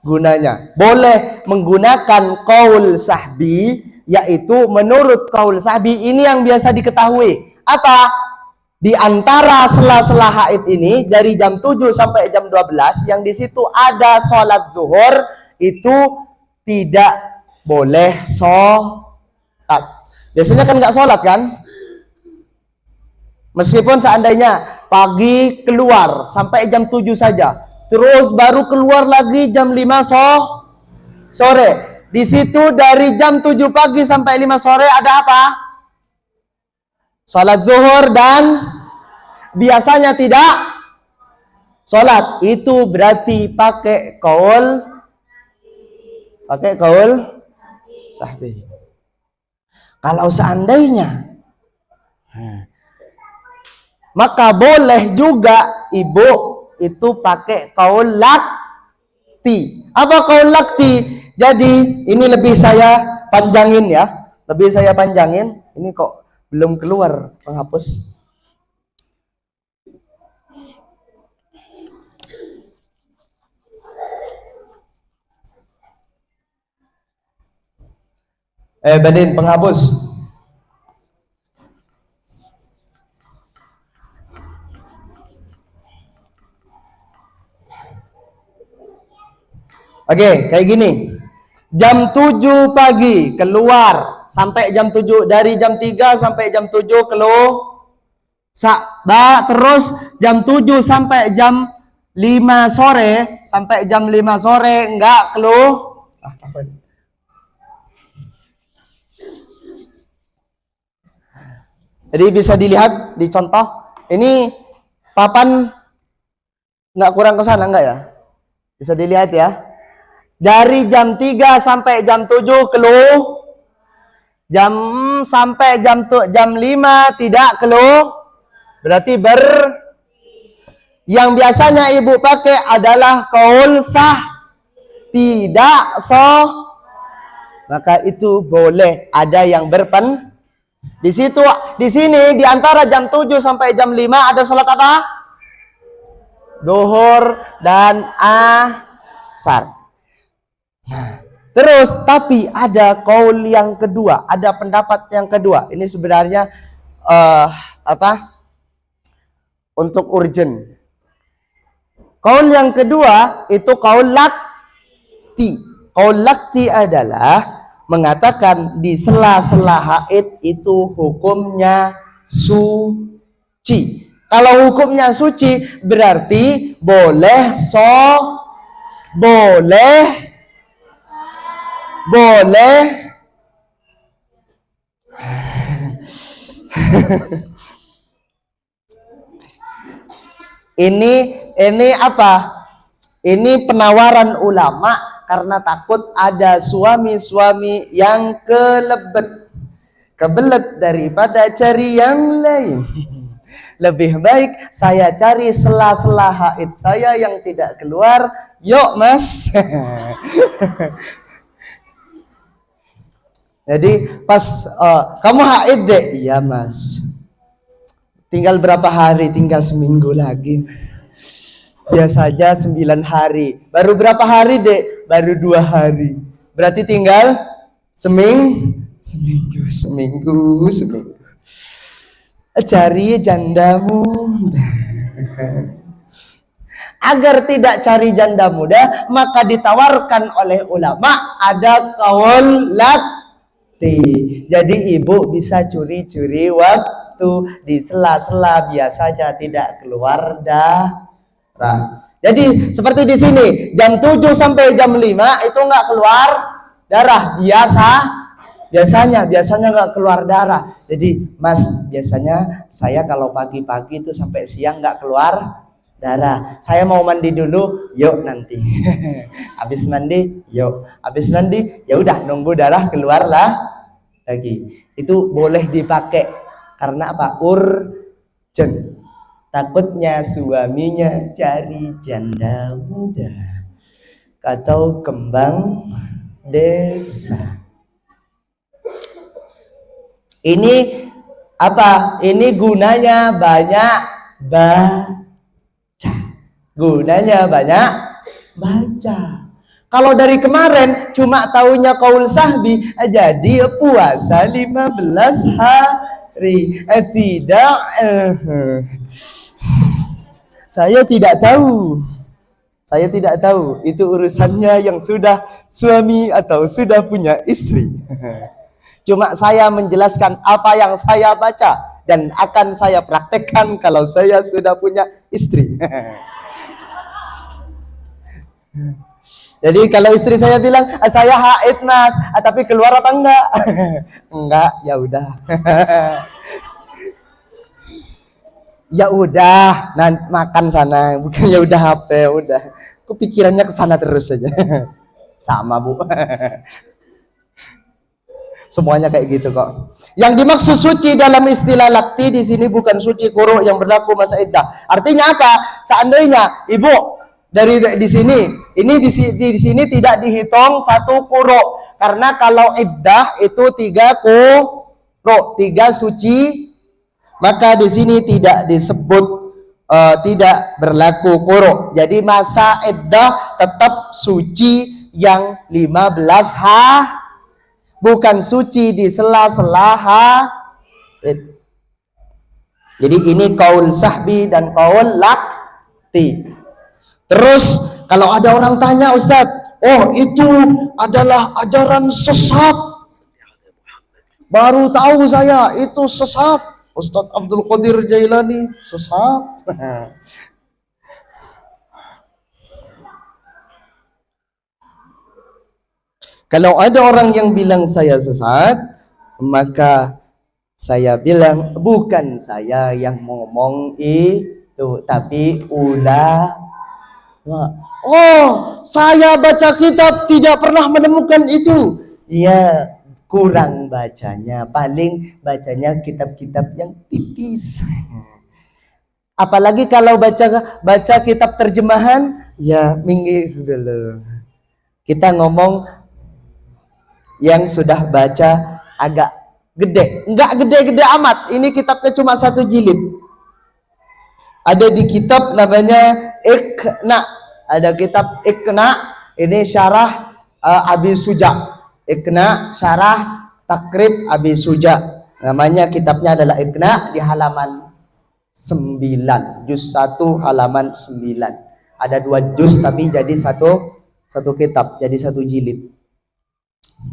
Speaker 2: gunanya. Boleh menggunakan qaul sahbi, yaitu menurut qaul sahbi ini yang biasa diketahui. Apa? Di antara sela-sela haid ini dari jam 7 sampai jam 12 yang di situ ada sholat zuhur, itu tidak boleh sholat. Biasanya kan nggak sholat kan? Meskipun seandainya pagi keluar sampai jam 7 saja, terus baru keluar lagi jam 5 sore. Di situ dari jam 7 pagi sampai 5 sore ada apa? Sholat zuhur, dan biasanya tidak sholat. Itu berarti pakai qaul sahbi. Kalau seandainya, maka boleh juga ibu itu pakai kaul lakti. Apa kaul lakti? Jadi ini lebih saya panjangin ya, lebih saya panjangin. Ini kok belum keluar penghapus. Badin penghapus. Oke, kayak gini. Jam 7 pagi keluar sampai jam 7, dari jam 3 sampai jam 7 keluar. Terus jam 7 sampai jam 5 sore, sampai jam 5 sore enggak keluar. Jadi bisa dilihat di contoh. Ini papan nggak kurang ke sana enggak ya? Bisa dilihat ya. Dari jam 3 sampai jam 7 keluar. Sampai jam 5 tidak keluar. Berarti yang biasanya ibu pakai adalah kaul sah, tidak maka itu boleh. Ada yang di sini di antara jam 7 sampai jam 5 ada salat apa? Duhur dan asar. Terus tapi ada kaul yang kedua, ada pendapat yang kedua. Ini sebenarnya untuk urgent. Kaul yang kedua itu kaul lakti. Kaul lakti adalah mengatakan di sela-sela haid itu hukumnya suci. Kalau hukumnya suci berarti boleh ini apa? Ini penawaran ulama karena takut ada suami-suami yang kebelet daripada cari yang lain. Lebih baik saya cari sela-sela haid saya yang tidak keluar. Yuk mas. Jadi pas kamu haid deh, iya mas. Tinggal berapa hari? Tinggal seminggu lagi. Biasanya 9 hari. Baru berapa hari dek? Baru 2 hari. Berarti tinggal seminggu. Cari jandamu. Agar tidak cari janda muda, maka ditawarkan oleh ulama ada kaul lakti. Jadi ibu bisa curi-curi waktu di sela-sela biasanya tidak keluar darah. Jadi seperti di sini jam 7 sampai jam 5 itu nggak keluar darah biasanya nggak keluar darah. Jadi mas, biasanya saya kalau pagi-pagi itu sampai siang nggak keluar darah. Saya mau mandi dulu, yuk nanti. Habis mandi, yuk. Habis mandi, ya udah nunggu darah keluar lah lagi. Itu boleh dipakai karena apa? Urgent. Takutnya suaminya cari janda muda atau kembang desa. Ini apa? Ini gunanya banyak baca. Gunanya banyak baca. Kalau dari kemarin cuma taunya kaul sahbi, jadi puasa 15 hari. Tidak. Saya tidak tahu itu urusannya yang sudah suami atau sudah punya istri. Cuma saya menjelaskan apa yang saya baca dan akan saya praktekkan kalau saya sudah punya istri. Jadi kalau istri saya bilang, saya haid mas, tapi keluar apa enggak? Enggak, ya udah. Ya udah, nanti makan sana, bukan ya udah HP, udah. Kepikirannya ke sana terus saja. Sama bu. Semuanya kayak gitu kok. Yang dimaksud suci dalam istilah lakti di sini bukan suci quru yang berlaku masa iddah. Artinya apa? Seandainya ibu dari di sini, ini di sini tidak dihitung satu quru, karena kalau iddah itu 3 quru, 3 suci, maka di sini tidak disebut tidak berlaku quru. Jadi masa iddah tetap suci yang 15 bukan suci di sela-sela haid. Jadi ini qaul sahbi dan qaul lakti. Terus kalau ada orang tanya, Ustadz, oh itu adalah ajaran sesat, baru tahu saya itu sesat, Ustadz Abdul Qadir Jailani sesat. Kalau ada orang yang bilang saya sesat, maka saya bilang bukan saya yang ngomong itu, tapi ulama. Oh, saya baca kitab tidak pernah menemukan itu. Ya, kurang bacanya. Paling bacanya kitab-kitab yang tipis. Apalagi kalau baca kitab terjemahan, ya minggir dulu. Kita ngomong yang sudah baca agak gede, enggak gede-gede amat. Ini kitabnya cuma 1 jilid. Ada di kitab namanya Iqna. Ada kitab Iqna, ini syarah Abi Suja. Iqna syarah Takrib Abi Suja. Namanya kitabnya adalah Iqna, di halaman 9, juz 1 halaman 9. Ada 2 juz tapi jadi satu kitab, jadi 1 jilid.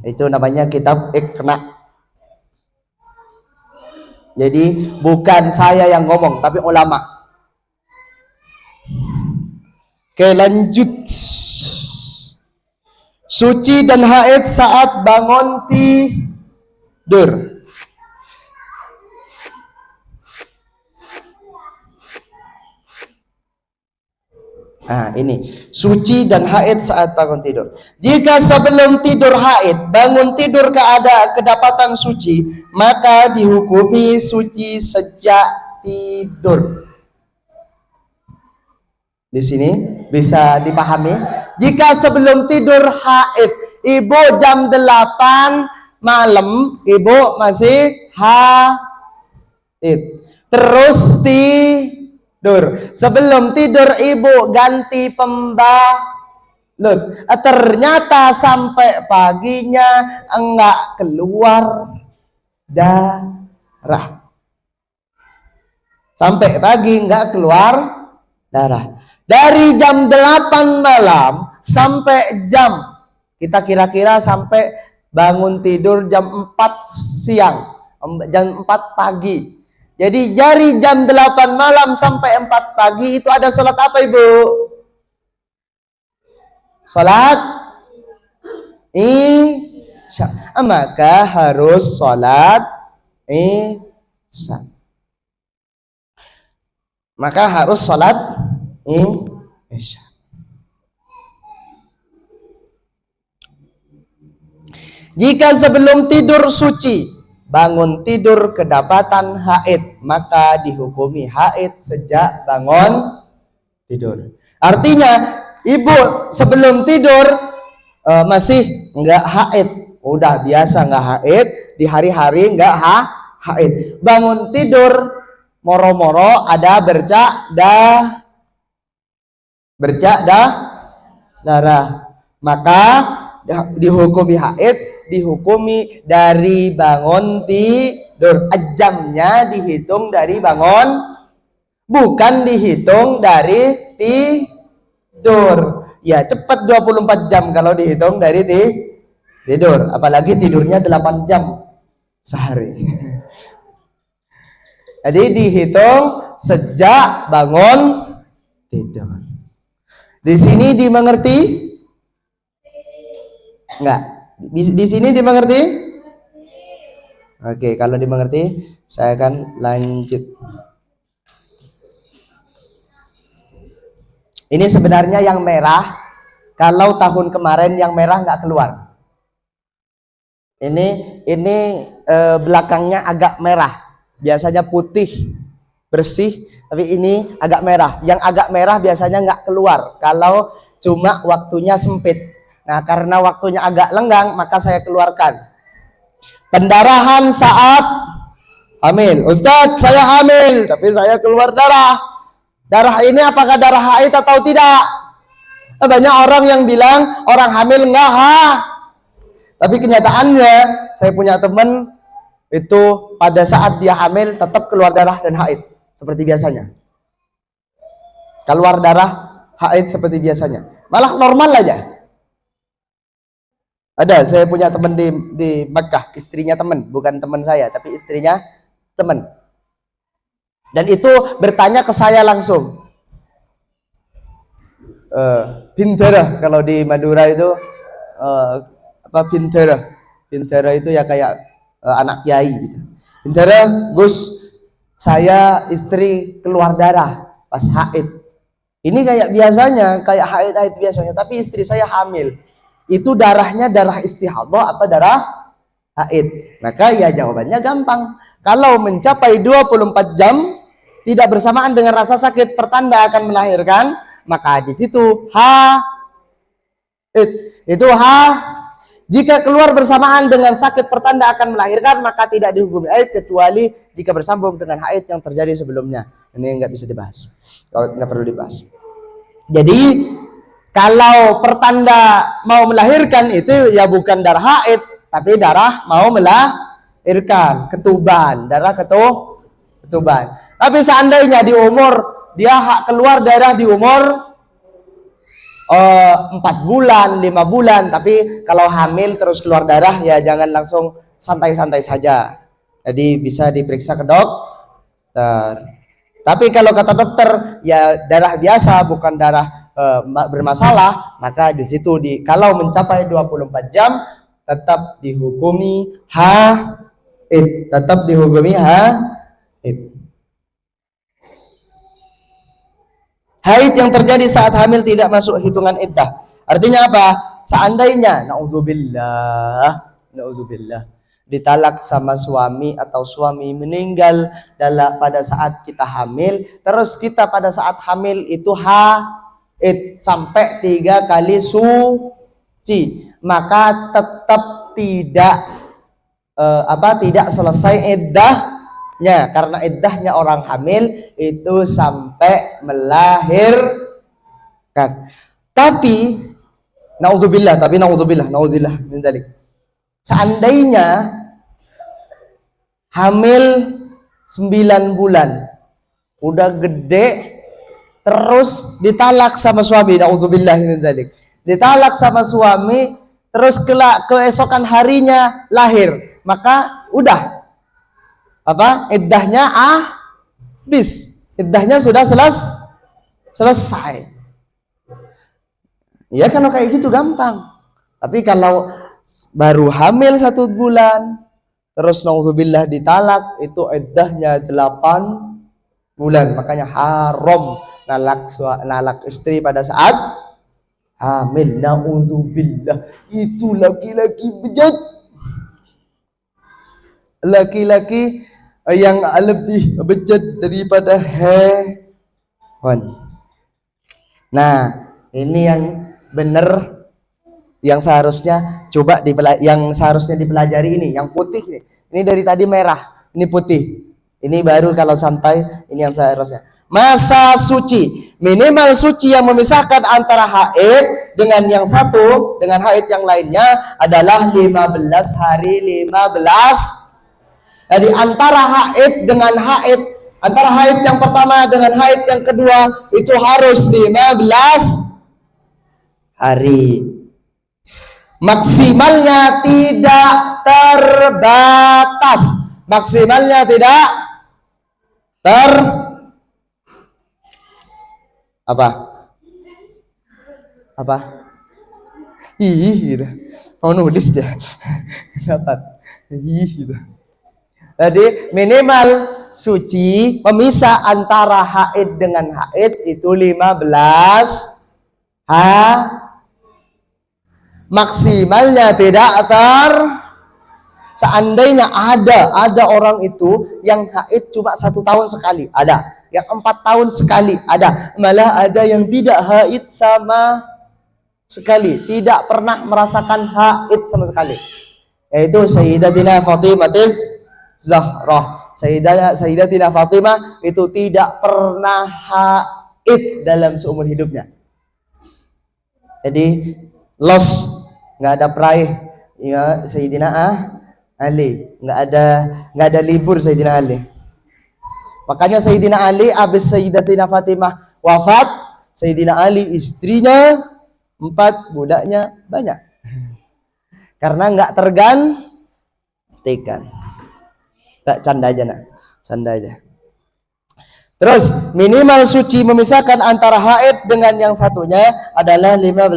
Speaker 2: Itu namanya kitab Iqna. Jadi bukan saya yang ngomong, tapi ulama. Oke, lanjut. Suci dan haid saat bangun tidur. Nah, ini suci dan haid saat bangun tidur. Jika sebelum tidur haid, bangun tidur kedapatan suci, maka dihukumi suci sejak tidur. Di sini bisa dipahami. Jika sebelum tidur haid, ibu jam 8 malam, ibu masih haid. Terus tidur. Sebelum tidur ibu ganti pembalut. Ternyata sampai paginya enggak keluar darah. Sampai pagi enggak keluar darah. Dari jam 8 malam sampai kita kira-kira sampai bangun tidur jam 4 siang, jam 4 pagi. Jadi dari jam 8 malam sampai 4 pagi itu ada sholat apa ibu? Sholat isya. Maka harus sholat isya. Maka harus sholat isya. Jika sebelum tidur suci, bangun tidur kedapatan haid, maka dihukumi haid sejak bangun tidur. Artinya ibu sebelum tidur masih enggak haid, udah biasa enggak haid, di hari-hari enggak haid. Bangun tidur moro-moro ada bercak darah, maka dihukumi haid, dihukumi dari bangun tidur. Jamnya dihitung dari bangun, bukan dihitung dari tidur. Ya cepat 24 jam kalau dihitung dari tidur, apalagi tidurnya 8 jam sehari. Jadi dihitung sejak bangun tidur. Di sini dimengerti? Enggak. Di sini dimengerti? Oke, kalau dimengerti, saya akan lanjut. Ini sebenarnya yang merah. Kalau tahun kemarin yang merah nggak keluar. Ini belakangnya agak merah. Biasanya putih bersih, tapi ini agak merah. Yang agak merah biasanya nggak keluar kalau cuma waktunya sempit. Nah, karena waktunya agak lenggang, maka saya keluarkan. Pendarahan saat hamil. Ustadz, saya hamil, tapi saya keluar darah. Darah ini apakah darah haid atau tidak? Banyak orang yang bilang orang hamil enggak tapi kenyataannya saya punya teman itu pada saat dia hamil tetap keluar darah dan haid seperti biasanya. Keluar darah, haid seperti biasanya. Malah normal aja. Ada, saya punya teman di Makkah, istrinya teman, bukan teman saya, tapi istrinya teman. Dan itu bertanya ke saya langsung. Bintara kalau di Madura itu Bintara itu ya kayak anak kiai gitu. Bintara, Gus, saya istri keluar darah pas haid. Ini kayak biasanya, kayak haid biasanya, tapi istri saya hamil. Itu darahnya darah istihadah apa darah haid? Maka ya jawabannya gampang. Kalau mencapai 24 jam tidak bersamaan dengan rasa sakit pertanda akan melahirkan, maka di situ haid. Itu jika keluar bersamaan dengan sakit pertanda akan melahirkan, maka tidak dihukumi haid kecuali jika bersambung dengan haid yang terjadi sebelumnya. Ini nggak bisa dibahas, nggak perlu dibahas. Jadi kalau pertanda mau melahirkan itu ya bukan darah haid, tapi darah mau melahirkan, ketuban, darah ketuban. Tapi seandainya di umur dia keluar darah di umur 4 bulan, 5 bulan, tapi kalau hamil terus keluar darah ya jangan langsung santai-santai saja. Jadi bisa diperiksa ke dokter. Tapi kalau kata dokter ya darah biasa bukan darah bermasalah, maka di situ kalau mencapai 24 jam tetap dihukumi haid, Haid yang terjadi saat hamil tidak masuk hitungan iddah. Artinya apa? Seandainya naudzubillah ditalak sama suami atau suami meninggal pada saat kita hamil, terus kita pada saat hamil itu haid sampai 3 kali suci, maka tetap tidak selesai iddahnya, karena iddahnya orang hamil itu sampai melahirkan. Tapi naudzubillah min dzalik. Seandainya hamil 9 bulan, udah gede, terus ditalak sama suami, naudzubillah min dzalik. Ditalak sama suami, terus keesokan harinya lahir, maka udah iddahnya iddahnya sudah selesai. Ya kalau kayak gitu gampang. Tapi kalau baru hamil 1 bulan terus naudzubillah ditalak, itu iddahnya 8 bulan. Makanya haram nalak istri pada saat hamil. Naudzubillah, itu laki-laki bejat, laki-laki yang lebih bejat daripada hewan. Nah, ini yang benar, yang seharusnya dipelajari ini, yang putih nih. Ini dari tadi merah, ini putih. Ini baru kalau santai, ini yang seharusnya. Masa suci, minimal suci yang memisahkan antara haid dengan yang satu, dengan haid yang lainnya adalah 15 hari 15. Jadi antara haid yang pertama dengan haid yang kedua itu harus 15 hari. Maksimalnya tidak terbatas. Gitu. Mau nulis deh. Dapat. Gitu. Jadi minimal suci pemisah antara haid dengan haid itu 15 maksimalnya tidak Seandainya ada orang itu yang haid cuma 1 tahun sekali, ada. Yang 4 tahun sekali, ada. Malah ada yang tidak haid sama sekali, tidak pernah merasakan haid sama sekali. Yaitu Sayyidatina Fatimah Zahra. Sayyidatina Fatimah itu tidak pernah haid dalam seumur hidupnya. Jadi los, nggak ada peraih ya Sayyidina Ali, nggak ada libur Sayyidina Ali. Makanya Sayyidina Ali habis Sayyidatina Fatimah wafat, Sayyidina Ali istrinya 4, budaknya banyak. Karena nggak tergantikan. Tak canda aja nak, canda aja. Terus minimal suci memisahkan antara haid dengan yang satunya adalah 15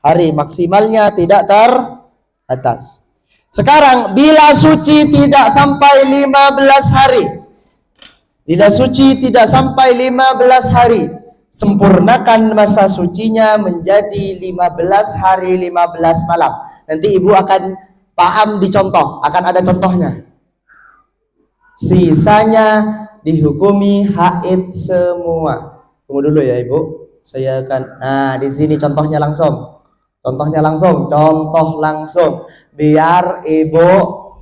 Speaker 2: hari, maksimalnya tidak teratas. Sekarang bila suci tidak sampai 15 hari, bila suci tidak sampai 15 hari, sempurnakan masa sucinya menjadi 15 hari 15 malam. Nanti ibu akan paham di contoh, akan ada contohnya. Sisanya dihukumi haid semua. Tunggu dulu ya ibu, saya akan di sini contohnya langsung, contoh langsung biar ibu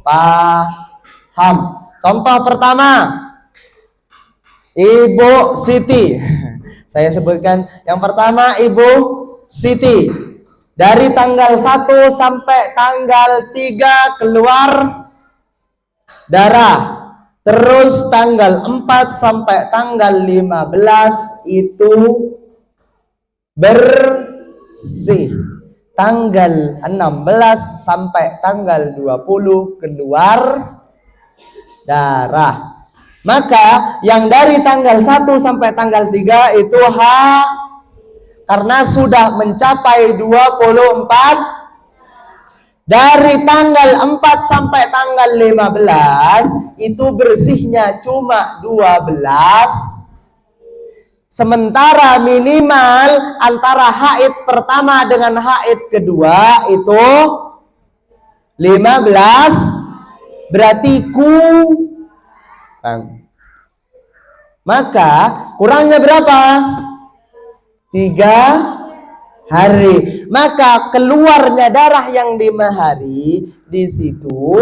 Speaker 2: paham. Contoh pertama, Ibu Siti. Saya sebutkan yang pertama, Ibu Siti. Dari tanggal 1 sampai tanggal 3 keluar darah. Terus tanggal 4 sampai tanggal 15 itu bersih. Tanggal 16 sampai tanggal 20 keluar darah. Maka yang dari tanggal 1 sampai tanggal 3 itu karena sudah mencapai 24. Dari tanggal 4 sampai tanggal 15 itu bersihnya cuma 12. Sementara minimal antara haid pertama dengan haid kedua itu 15. Berarti maka kurangnya berapa? 3 hari. Maka keluarnya darah yang 5 hari di situ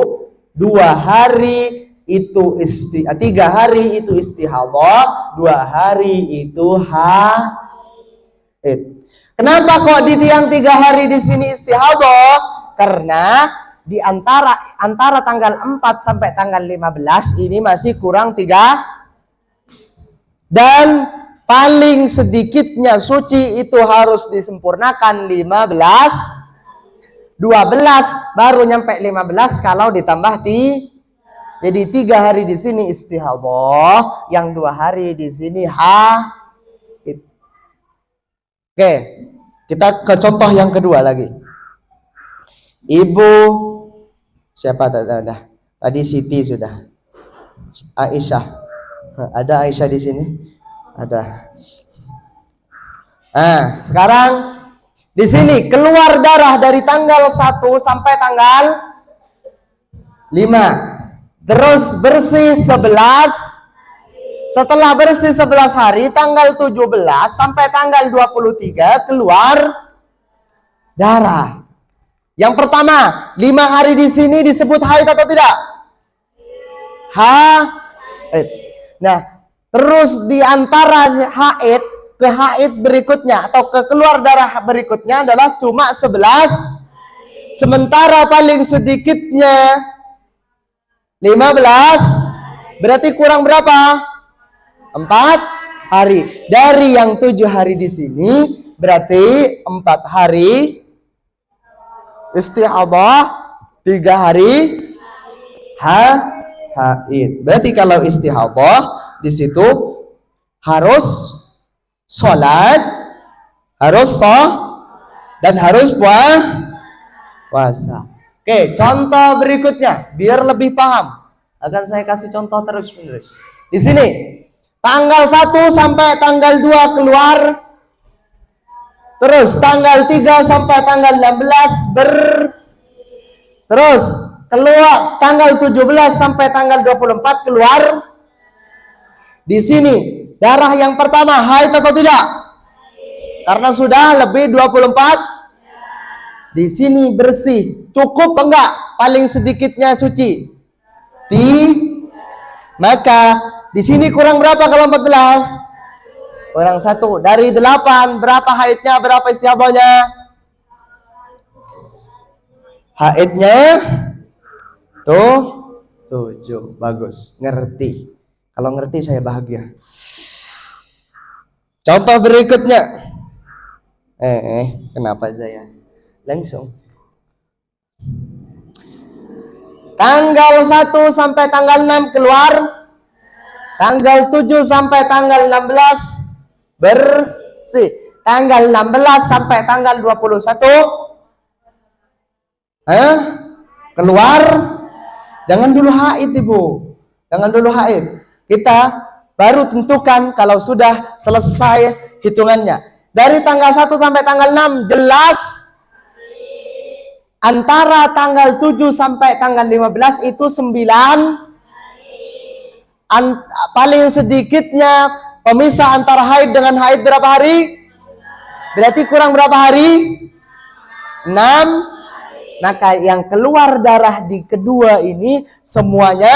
Speaker 2: 2 hari itu 3 hari itu istihadah, 2 hari itu haid. Kenapa kok di tiang 3 hari di sini istihadah? Karena di antara tanggal 4 sampai tanggal 15 ini masih kurang 3, dan paling sedikitnya suci itu harus disempurnakan 15, 12 baru nyampe 15 kalau ditambah jadi 3 hari di sini istihadah, yang 2 hari di sini haid. Oke, kita ke contoh yang kedua lagi. Ibu siapa tadi Siti sudah. Aisyah. Ada Aisyah di sini? Ada. Sekarang di sini keluar darah dari tanggal 1 sampai tanggal 5. Terus bersih 11. Setelah bersih 11 hari, tanggal 17 sampai tanggal 23 keluar darah. Yang pertama, 5 hari di sini disebut haid atau tidak? Haid. Nah, terus di antara haid ke haid berikutnya atau ke keluar darah berikutnya adalah cuma 11. Sementara paling sedikitnya 15. Berarti kurang berapa? 4 hari. Dari yang 7 hari di sini berarti 4 hari istihadah, 3 hari haid. Berarti kalau istihadah di situ harus sholat, harus dan harus puasa. Oke, contoh berikutnya biar lebih paham. Akan saya kasih contoh terus-menerus. Di sini tanggal 1 sampai tanggal 2 keluar. Terus tanggal 3 sampai tanggal 16 terus keluar tanggal 17 sampai tanggal 24 keluar di sini darah yang pertama haid atau tidak? Karena sudah lebih 24 di sini bersih. Cukup enggak paling sedikitnya suci? Maka di sini kurang berapa kalau 14? Kurang 1. Dari 8 berapa haidnya, berapa istihabahnya? Haidnya tuh 7. Bagus, ngerti. Kalau ngerti saya bahagia. Contoh berikutnya. Kenapa saya langsung? Tanggal 1 sampai tanggal 6 keluar. Tanggal 7 sampai tanggal 16 bersih. Tanggal 16 sampai tanggal 21 keluar. Jangan dulu haid, Ibu. Jangan dulu haid. Kita baru tentukan kalau sudah selesai hitungannya. Dari tanggal 1 sampai tanggal 6 jelas. Antara tanggal 7 sampai tanggal 15 itu 9. Paling sedikitnya pemisah antara haid dengan haid berapa hari? Berarti kurang berapa hari? 6. Maka yang keluar darah di kedua ini semuanya